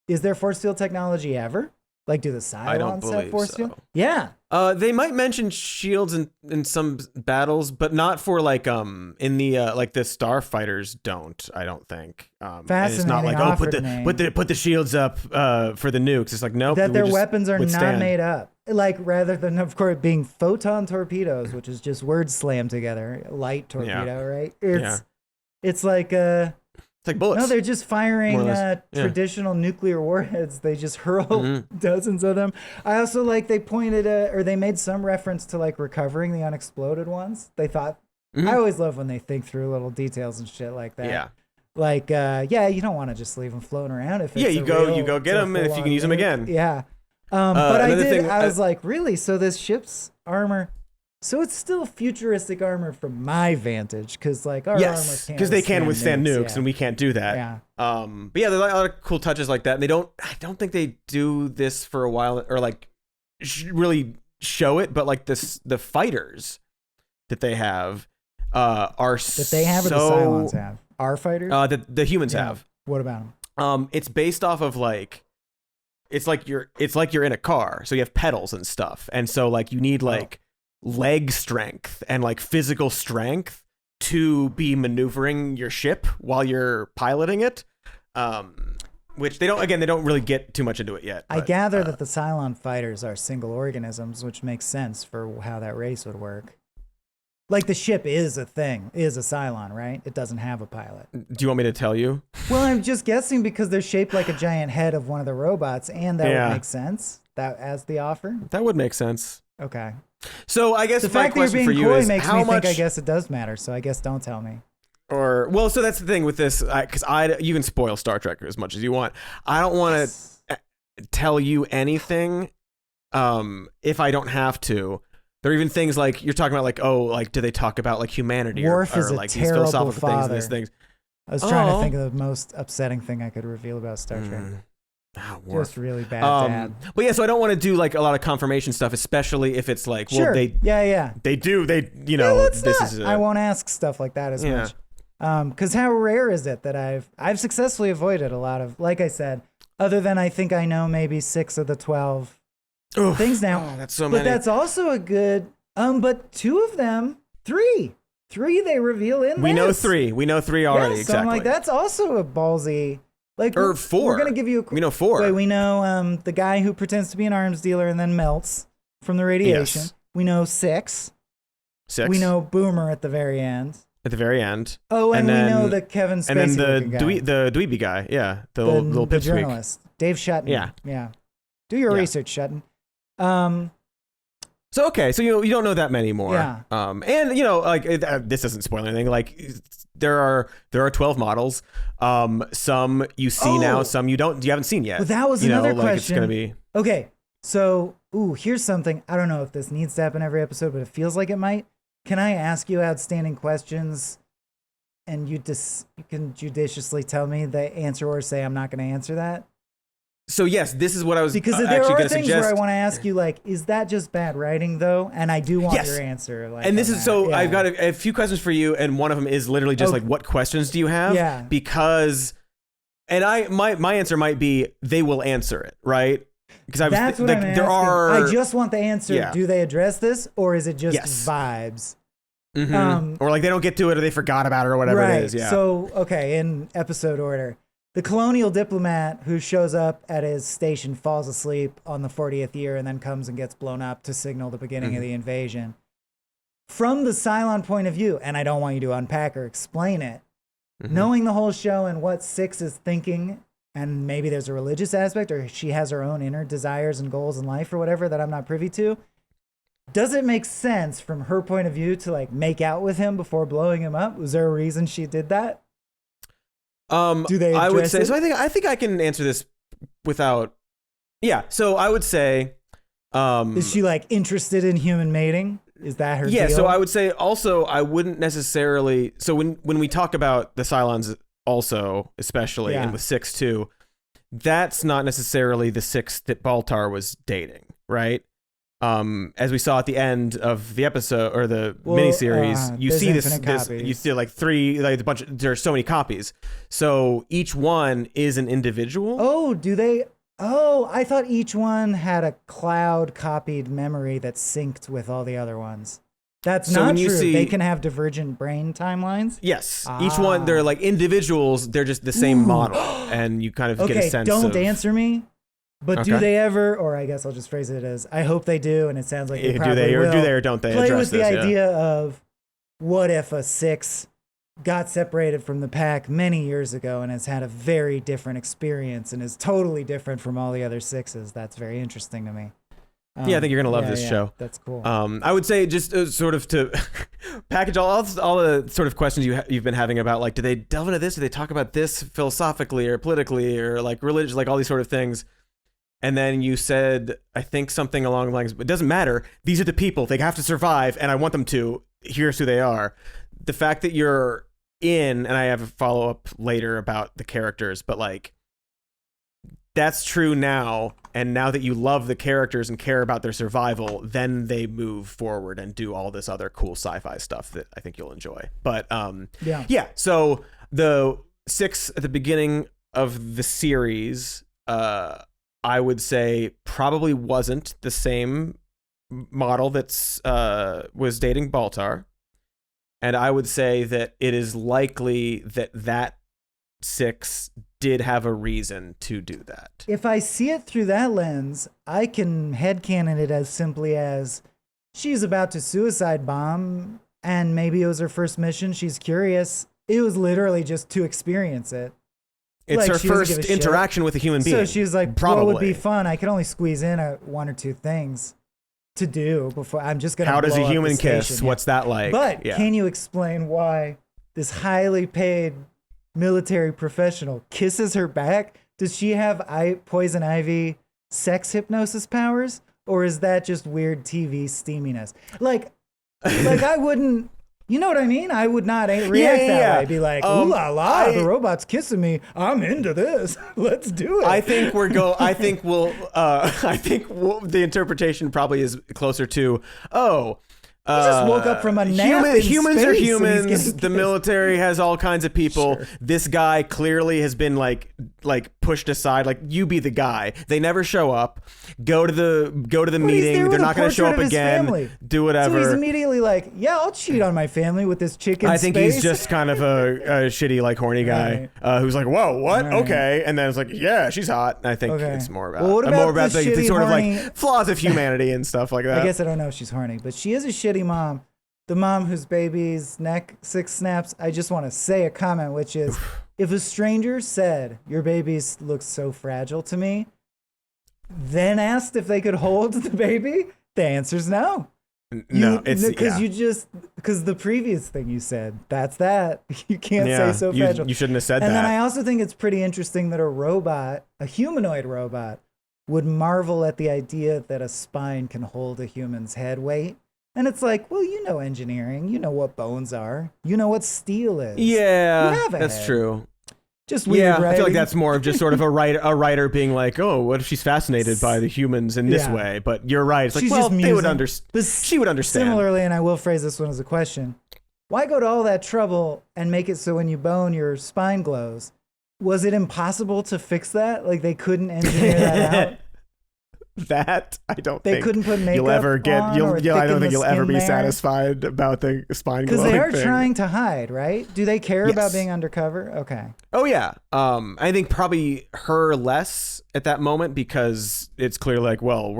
Is there force field technology ever? Like, do the Cylons have force field? Yeah. They might mention shields in some battles, but not for like in the like the starfighters don't. I don't think. Fascinating. And it's not like put the shields up for the nukes. It's like nope. That their weapons are not made up. Like, rather than, of course, being photon torpedoes, which is just words slammed together, light torpedo, right? It's like it's like bullets. No, they're just firing traditional nuclear warheads. They just hurl dozens of them. I also like they pointed or they made some reference to like recovering the unexploded ones. They thought, I always love when they think through little details and shit like that. Yeah. Like, you don't want to just leave them floating around. If it's you go get them if you can use them again. Yeah. But I was like, really? So this ship's armor. So it's still futuristic armor from my vantage, because like our armor can't, because they can withstand nukes and we can't do that. Yeah. But yeah, there's a lot of cool touches like that. And I don't think they do this for a while or like really show it, but like the fighters that they have are that they have or the Cylons have. Our fighters? The humans have. What about them? It's based off of like it's like you're in a car, so you have pedals and stuff, and so like you need like leg strength and like physical strength to be maneuvering your ship while you're piloting it, which they don't really get too much into it yet. I gather that the Cylon fighters are single organisms, which makes sense for how that race would work. Like the ship is a thing, is a Cylon, right? It doesn't have a pilot. Do you want me to tell you? Well, I'm just guessing because they're shaped like a giant head of one of the robots, and that would make sense. That as the offer. That would make sense. Okay. So I guess The my fact that you're question being for you coy is makes how me much. think. I guess it does matter. So I guess don't tell me. Or well, so that's the thing with this, because you can spoil Star Trek as much as you want. I don't want to tell you anything, if I don't have to. There are even things like you're talking about, like, oh, like, do they talk about like humanity Worf or is a like these terrible philosophical father. things and these things? I was trying to think of the most upsetting thing I could reveal about Star Trek. Worf. Just really bad dad. But yeah, so I don't want to do like a lot of confirmation stuff, especially if it's like, well, Sure. they do, I won't ask stuff like that as much. Because how rare is it that I've successfully avoided a lot of, like I said, other than I think I know maybe 6 of the 12 things now. Oh, that's so but many. that's also a good, but 2 of them, 3 they reveal in We this. know 3 already. Yeah, exactly. so I'm like, that's also a ballsy, like, or 4. We're gonna give you we know 4. Wait, we know the guy who pretends to be an arms dealer and then melts from the radiation. Yes. We know 6. 6. We know Boomer at the very end. At the very end. Oh, and then, we know the Kevin Spacey and then guy. the dweeby guy, yeah, the little the pipsqueak. journalist, Dave Shutton. Yeah. Do your research, Shutton. So okay, so you don't know that many more. Yeah. And like this doesn't spoil anything. Like there are 12 models. Some you see now, some you haven't seen yet. But that was another question. It's gonna be okay. So, here's something. I don't know if this needs to happen every episode, but it feels like it might. Can I ask you outstanding questions, and you can judiciously tell me the answer or say I'm not going to answer that? So yes, this is what I was because there actually are going to things suggest. where I want to ask you, like, is that just bad writing though? And I do want your answer. Like, and this is so. Yeah. I've got a few questions for you, and one of them is literally just like, what questions do you have? Yeah. Because, and my answer might be they will answer it, right? Because that's what I'm asking. I just want the answer. Yeah. Do they address this, or is it just Yes. vibes? Mm-hmm. Or like they don't get to it, or they forgot about it, or whatever right. it is. Yeah. So okay, in episode order, the colonial diplomat who shows up at his station falls asleep on the 40th year and then comes and gets blown up to signal the beginning of the invasion. From the Cylon point of view, and I don't want you to unpack or explain it, knowing the whole show and what 6 is thinking, and maybe there's a religious aspect or she has her own inner desires and goals in life or whatever that I'm not privy to, does it make sense from her point of view to like make out with him before blowing him up? Was there a reason she did that? Do they? I would say it? so. I think I can answer this without. Yeah. So I would say. Is she like interested in human mating? Is that her? Yeah. deal? So I would say also I wouldn't necessarily. So when we talk about the Cylons, also especially and with 6 too, that's not necessarily the 6 that Baltar was dating, right? As we saw at the end of the episode or the miniseries, you see this you see like 3, like a bunch of, there's so many copies. So each one is an individual. Oh, do they? Oh, I thought each one had a cloud copied memory that synced with all the other ones. That's not true. They can have divergent brain timelines. Yes. Each one, they're like individuals. They're just the same model. And you kind of get a sense don't answer me. But do they ever, or I guess I'll just phrase it as, I hope they do, and it sounds like they probably will. Do they or don't they play address with the this, idea of what if a 6 got separated from the pack many years ago and has had a very different experience and is totally different from all the other 6s. That's very interesting to me. Yeah, I think you're gonna love this show. That's cool. I would say just sort of to package all the sort of questions you've been having about, like, do they delve into this? Do they talk about this philosophically or politically or like religious, like all these sort of things? And then you said, I think something along the lines, it doesn't matter. These are the people. They have to survive, and I want them to. Here's who they are. The fact that you're in, and I have a follow-up later about the characters, but like, that's true now. And now that you love the characters and care about their survival, then they move forward and do all this other cool sci-fi stuff that I think you'll enjoy. But yeah. So the 6 at the beginning of the series, I would say probably wasn't the same model that's was dating Baltar. And I would say that it is likely that 6 did have a reason to do that. If I see it through that lens, I can headcanon it as simply as she's about to suicide bomb and maybe it was her first mission. She's curious. It was literally just to experience it. It's Like, her she doesn't give first a shit. interaction with a human being. So she's like, probably. what would be fun? I could only squeeze in one or two things to do before I'm just going to How does blow a up human the kiss? station. What's that like? But can you explain why this highly paid military professional kisses her back? Does she have poison ivy sex hypnosis powers? Or is that just weird TV steaminess? Like I wouldn't, you know what I mean? I would not react that way. I'd be like, ooh la la, the robot's kissing me. I'm into this. Let's do it. I think the interpretation probably is closer to, he just woke up from a nap in humans are space and he's humans. getting The kissed. military has all kinds of people. Sure. This guy clearly has been like pushed aside. Like, you be the guy. They never show up. Go to the meeting. They're not going to show up again. Do whatever. So he's immediately like, yeah, I'll cheat on my family with this chick in I think space. he's just kind of a shitty, like, horny guy who's like, whoa, what? Right. Okay. And then it's like, yeah, she's hot. And I think it's more about, Well, what about the the shitty, sort of horny- like flaws of humanity and stuff like that. I guess I don't know if she's horny, but she is a shitty mom. The mom whose baby's neck 6 snaps. I just want to say a comment, which is, if a stranger said, your baby looks so fragile to me, then asked if they could hold the baby, the answer's no. Because the previous thing you said, that's that. You can't say so fragile. You shouldn't have said that. And then I also think it's pretty interesting that a humanoid robot, would marvel at the idea that a spine can hold a human's head weight. And it's like, well, you know engineering. You know what bones are. You know what steel is. Yeah, You have a that's head. true. Just weird, Yeah, right? I feel like that's more of just sort of a writer being like, oh, what if she's fascinated by the humans in this way? But you're right. It's like, She's well, just they would musing. understand. She would understand. Similarly, and I will phrase this one as a question, why go to all that trouble and make it so when you bone, your spine glows? Was it impossible to fix that? Like, they couldn't engineer that out? That I don't They think couldn't put makeup you'll ever get. on You'll, or yeah, I don't thicken think the you'll ever be skin there? satisfied about the spine Because glowing they are thing. trying to hide, right? Do they care about Yes. being undercover? Okay. Oh yeah. I think probably her less at that moment because it's clear like, well,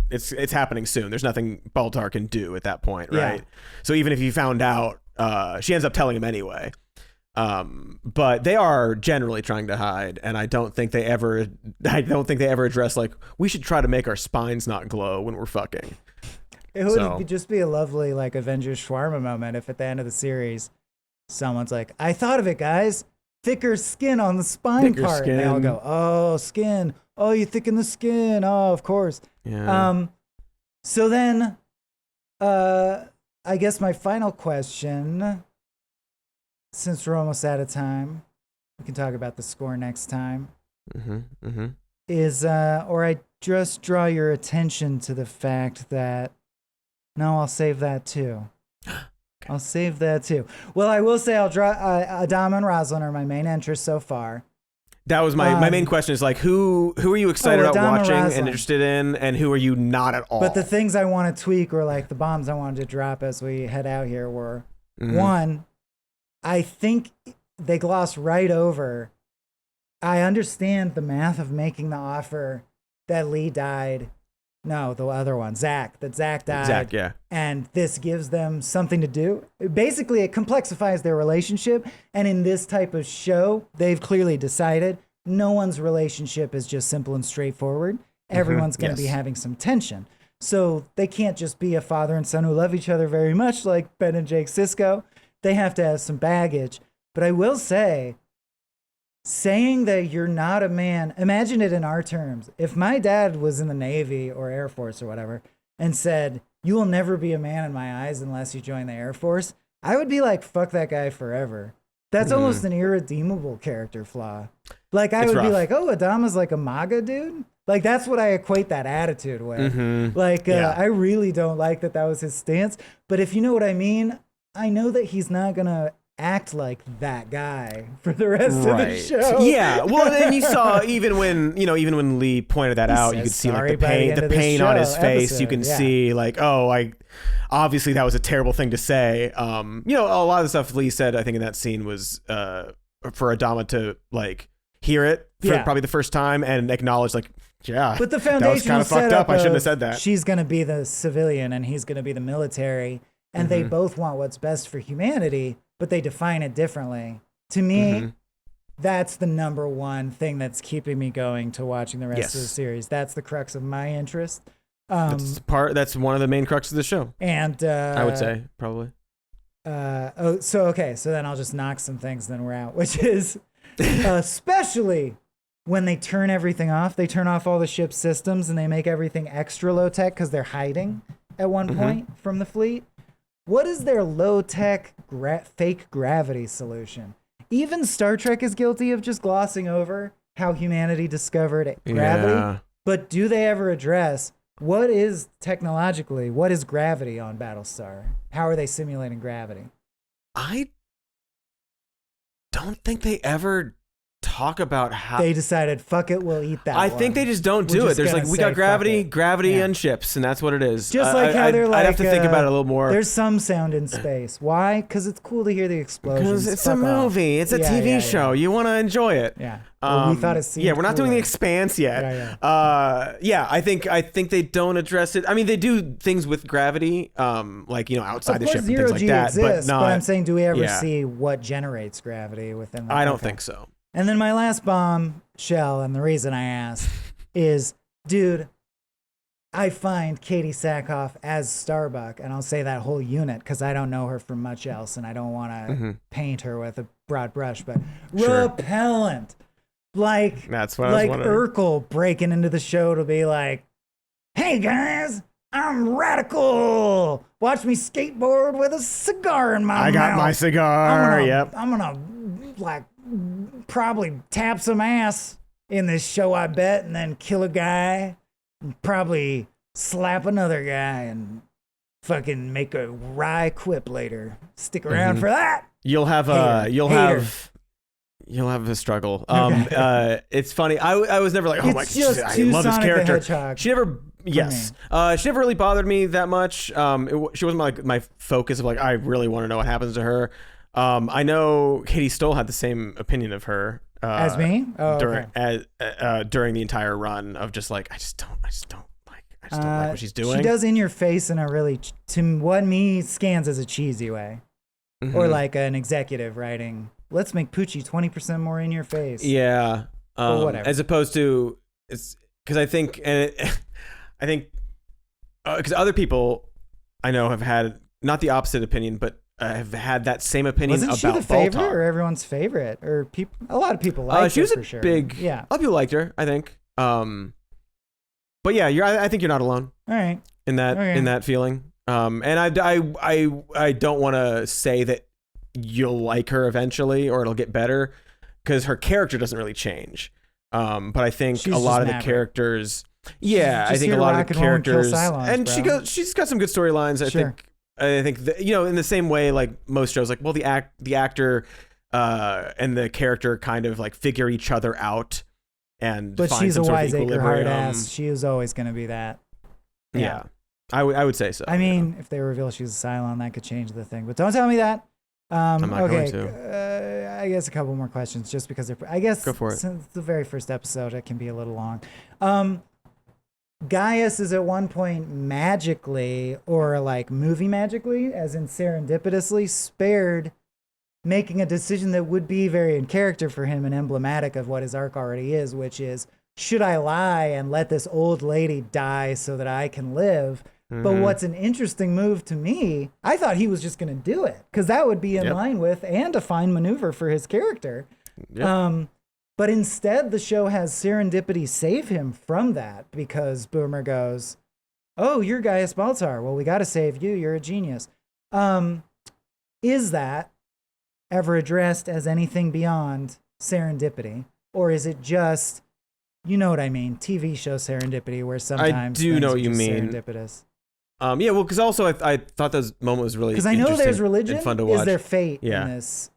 it's happening soon. There's nothing Baltar can do at that point, right? Yeah. So even if he found out, she ends up telling him anyway. But they are generally trying to hide, and I don't think they ever address like, we should try to make our spines not glow when we're fucking. It would just be a lovely like Avengers shawarma moment if at the end of the series, someone's like, I thought of it, guys. Thicker skin on the spine Thicker part. And they all skin. go, oh, skin. Oh, you thicken the skin. Oh, of course. Yeah. So then, I guess my final question, since we're almost out of time, we can talk about the score next time, is, or I just draw your attention to the fact that, no, I'll save that too. I'll save that too. Well, I will say I'll draw, Adam and Roslyn are my main interests so far. That was my main question is like, who are you excited about Adama watching Roslin. and interested in, and who are you not at all? But the things I want to tweak, or like the bombs I wanted to drop as we head out here, were one, I think they gloss right over. I understand the math of making the offer that Lee died. No, the other one, Zach. That Zach died. Zach, yeah. And this gives them something to do. Basically, it complexifies their relationship. And in this type of show, they've clearly decided no one's relationship is just simple and straightforward. Everyone's going to be having some tension. So they can't just be a father and son who love each other very much like Ben and Jake Sisko. They have to have some baggage. But I will say, saying that you're not a man, imagine it in our terms. If my dad was in the Navy or Air Force or whatever and said, you will never be a man in my eyes unless you join the Air Force, I would be like, fuck that guy forever. That's almost an irredeemable character flaw. Like, I would be like, oh, Adama's like a MAGA dude? Like, that's what I equate that attitude with. Like, I really don't like that was his stance. But if you know what I mean, I know that he's not going to act like that guy for the rest of the show. Yeah. Well, and you saw even when Lee pointed that out, you could see like the pain on his face. You can see like, obviously that was a terrible thing to say. A lot of the stuff Lee said, I think in that scene was for Adama to like hear it for probably the first time and acknowledge like, but the foundation that was kind of fucked up. I shouldn't have said that. She's going to be the civilian and he's going to be the military. and they both want what's best for humanity, but they define it differently. To me, that's the number one thing that's keeping me going to watching the rest of the series. That's the crux of my interest. That's one of the main crux of the show. And I would say probably. So then I'll just knock some things, then we're out, which is especially when they turn everything off. They turn off all the ship's systems and they make everything extra low tech because they're hiding at one point from the fleet. What is their low tech fake gravity solution? Even Star Trek is guilty of just glossing over how humanity discovered gravity. But do they ever address what is gravity on Battlestar? How are they simulating gravity? I don't think they ever talk about how they decided, fuck it, we'll eat that. I think they just don't do it. There's like, we got gravity and ships, and that's what it is. Just like how they're like, I'd have to think about it a little more. There's some sound in space. Why? Because it's cool to hear the explosions. Because it's a movie. It's a TV show. You want to enjoy it. Yeah. Well, we thought it seemed we're not doing The Expanse yet. I think they don't address it. I mean, they do things with gravity, like, outside the ship and things like that. Exists, but I'm saying, do we ever see what generates gravity within the I don't think so. And then my last bombshell, and the reason I asked is, dude, I find Katie Sackhoff as Starbuck, and I'll say that whole unit because I don't know her from much else, and I don't want to paint her with a broad brush, but repellent. Like, that's what I was wondering. Urkel breaking into the show to be like, hey guys, I'm radical. Watch me skateboard with a cigar in my mouth. I got my cigar. I'm gonna like probably tap some ass in this show, I bet, and then kill a guy and probably slap another guy and fucking make a wry quip later. Stick around for that. You'll have a struggle. It's funny. I was never like, oh my god, I love this character. She never she never really bothered me that much. She wasn't my focus of like, I really want to know what happens to her. I know Katie Stoll had the same opinion of her as me during the entire run of just like, I just don't like what she's doing. She does in your face in a really, to what me scans as a cheesy way, or like an executive writing. Let's make Poochie 20% more in your face. Yeah, whatever. As opposed to, it's because I think because other people I know have had not the opposite opinion, but have had that same opinion. Wasn't she the favorite or everyone's favorite, or a lot of people liked her? She was for a sure. big. Yeah, a lot of people liked her, I think. But yeah, I think you're not alone. All right. In that feeling. And I don't want to say that you'll like her eventually or it'll get better because her character doesn't really change. But I think she's a lot of the maverick. characters, I think a lot of the characters, and she's got some good storylines. I think that, in the same way, like most shows, like, well, the actor and the character kind of like figure each other out, but find she's some a sort of wiseacre hard equilibrium. ass. She is always going to be that. Yeah. I would say so. I mean, if they reveal she's a Cylon, that could change the thing. But don't tell me that. I'm not going to. I guess a couple more questions, just because I guess go for it. Since the very first episode, it can be a little long. Gaius is at one point magically, or like movie magically, as in serendipitously, spared making a decision that would be very in character for him and emblematic of what his arc already is, which is, should I lie and let this old lady die so that I can live? But what's an interesting move to me, I thought he was just going to do it because that would be in line with and a fine maneuver for his character. Yep. But instead, the show has serendipity save him from that because Boomer goes, oh, you're Gaius Baltar. Well, we got to save you. You're a genius. Is that ever addressed as anything beyond serendipity? Or is it just, you know what I mean, TV show serendipity where sometimes I do know what you mean. Serendipitous. Well, because also I thought this moment was really interesting. Because I know there's religion. And fun to watch. Is there fate in this?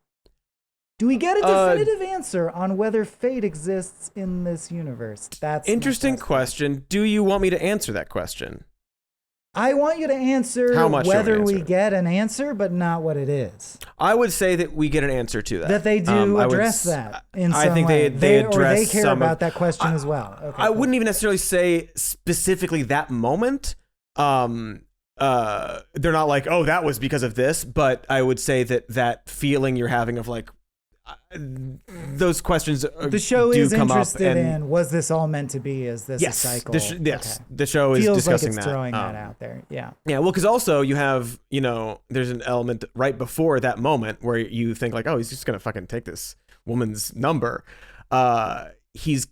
Do we get a definitive answer on whether fate exists in this universe? That's interesting question. Do you want me to answer that question? I want you to answer how much whether we get an answer, but not what it is. I would say that we get an answer to that. That they do address that in some way. I think they address or they care about that question as well. Okay, I wouldn't even necessarily say specifically that moment. they're not like, oh, that was because of this, but I would say that feeling you're having of like those questions the show do is come interested up, and in, was this all meant to be? Is this a cycle? Yes, Okay. the show is Feels discussing like it's that. throwing that out there. Yeah. Yeah, well, because also you have, there's an element right before that moment where you think like, oh, he's just gonna fucking take this woman's number. He's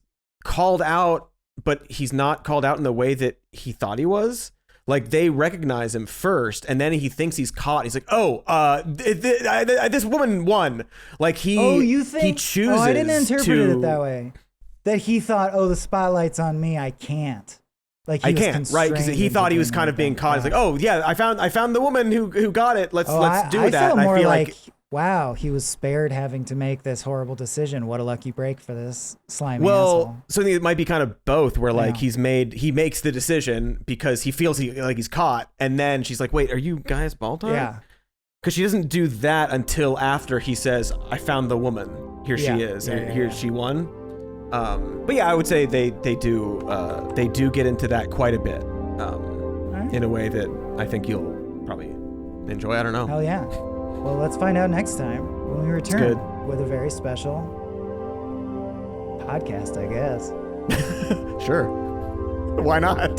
called out, but he's not called out in the way that he thought he was. Like, they recognize him first, and then he thinks he's caught. He's like, "Oh, this woman won." Like you think? he chooses. Oh, I didn't interpret it that way. That he thought, "Oh, the spotlight's on me. I can't." Like I can't, right? Because he thought he was kind of being caught. He's like, "Oh yeah, I found the woman who got it. Let's do I that." felt And more I feel like, wow, he was spared having to make this horrible decision. What a lucky break for this slimy asshole. So I think it might be kind of both, where like Yeah. he makes the decision because he feels he's caught, and then she's like, "Wait, are you guys bald?" Yeah. Because she doesn't do that until after he says, "I found the woman. Here she is. Here she won." But yeah, I would say they do get into that quite a bit, in a way that I think you'll probably enjoy. I don't know. Hell yeah. Well, let's find out next time when we return good. with a very special podcast, I guess. Sure. Why not?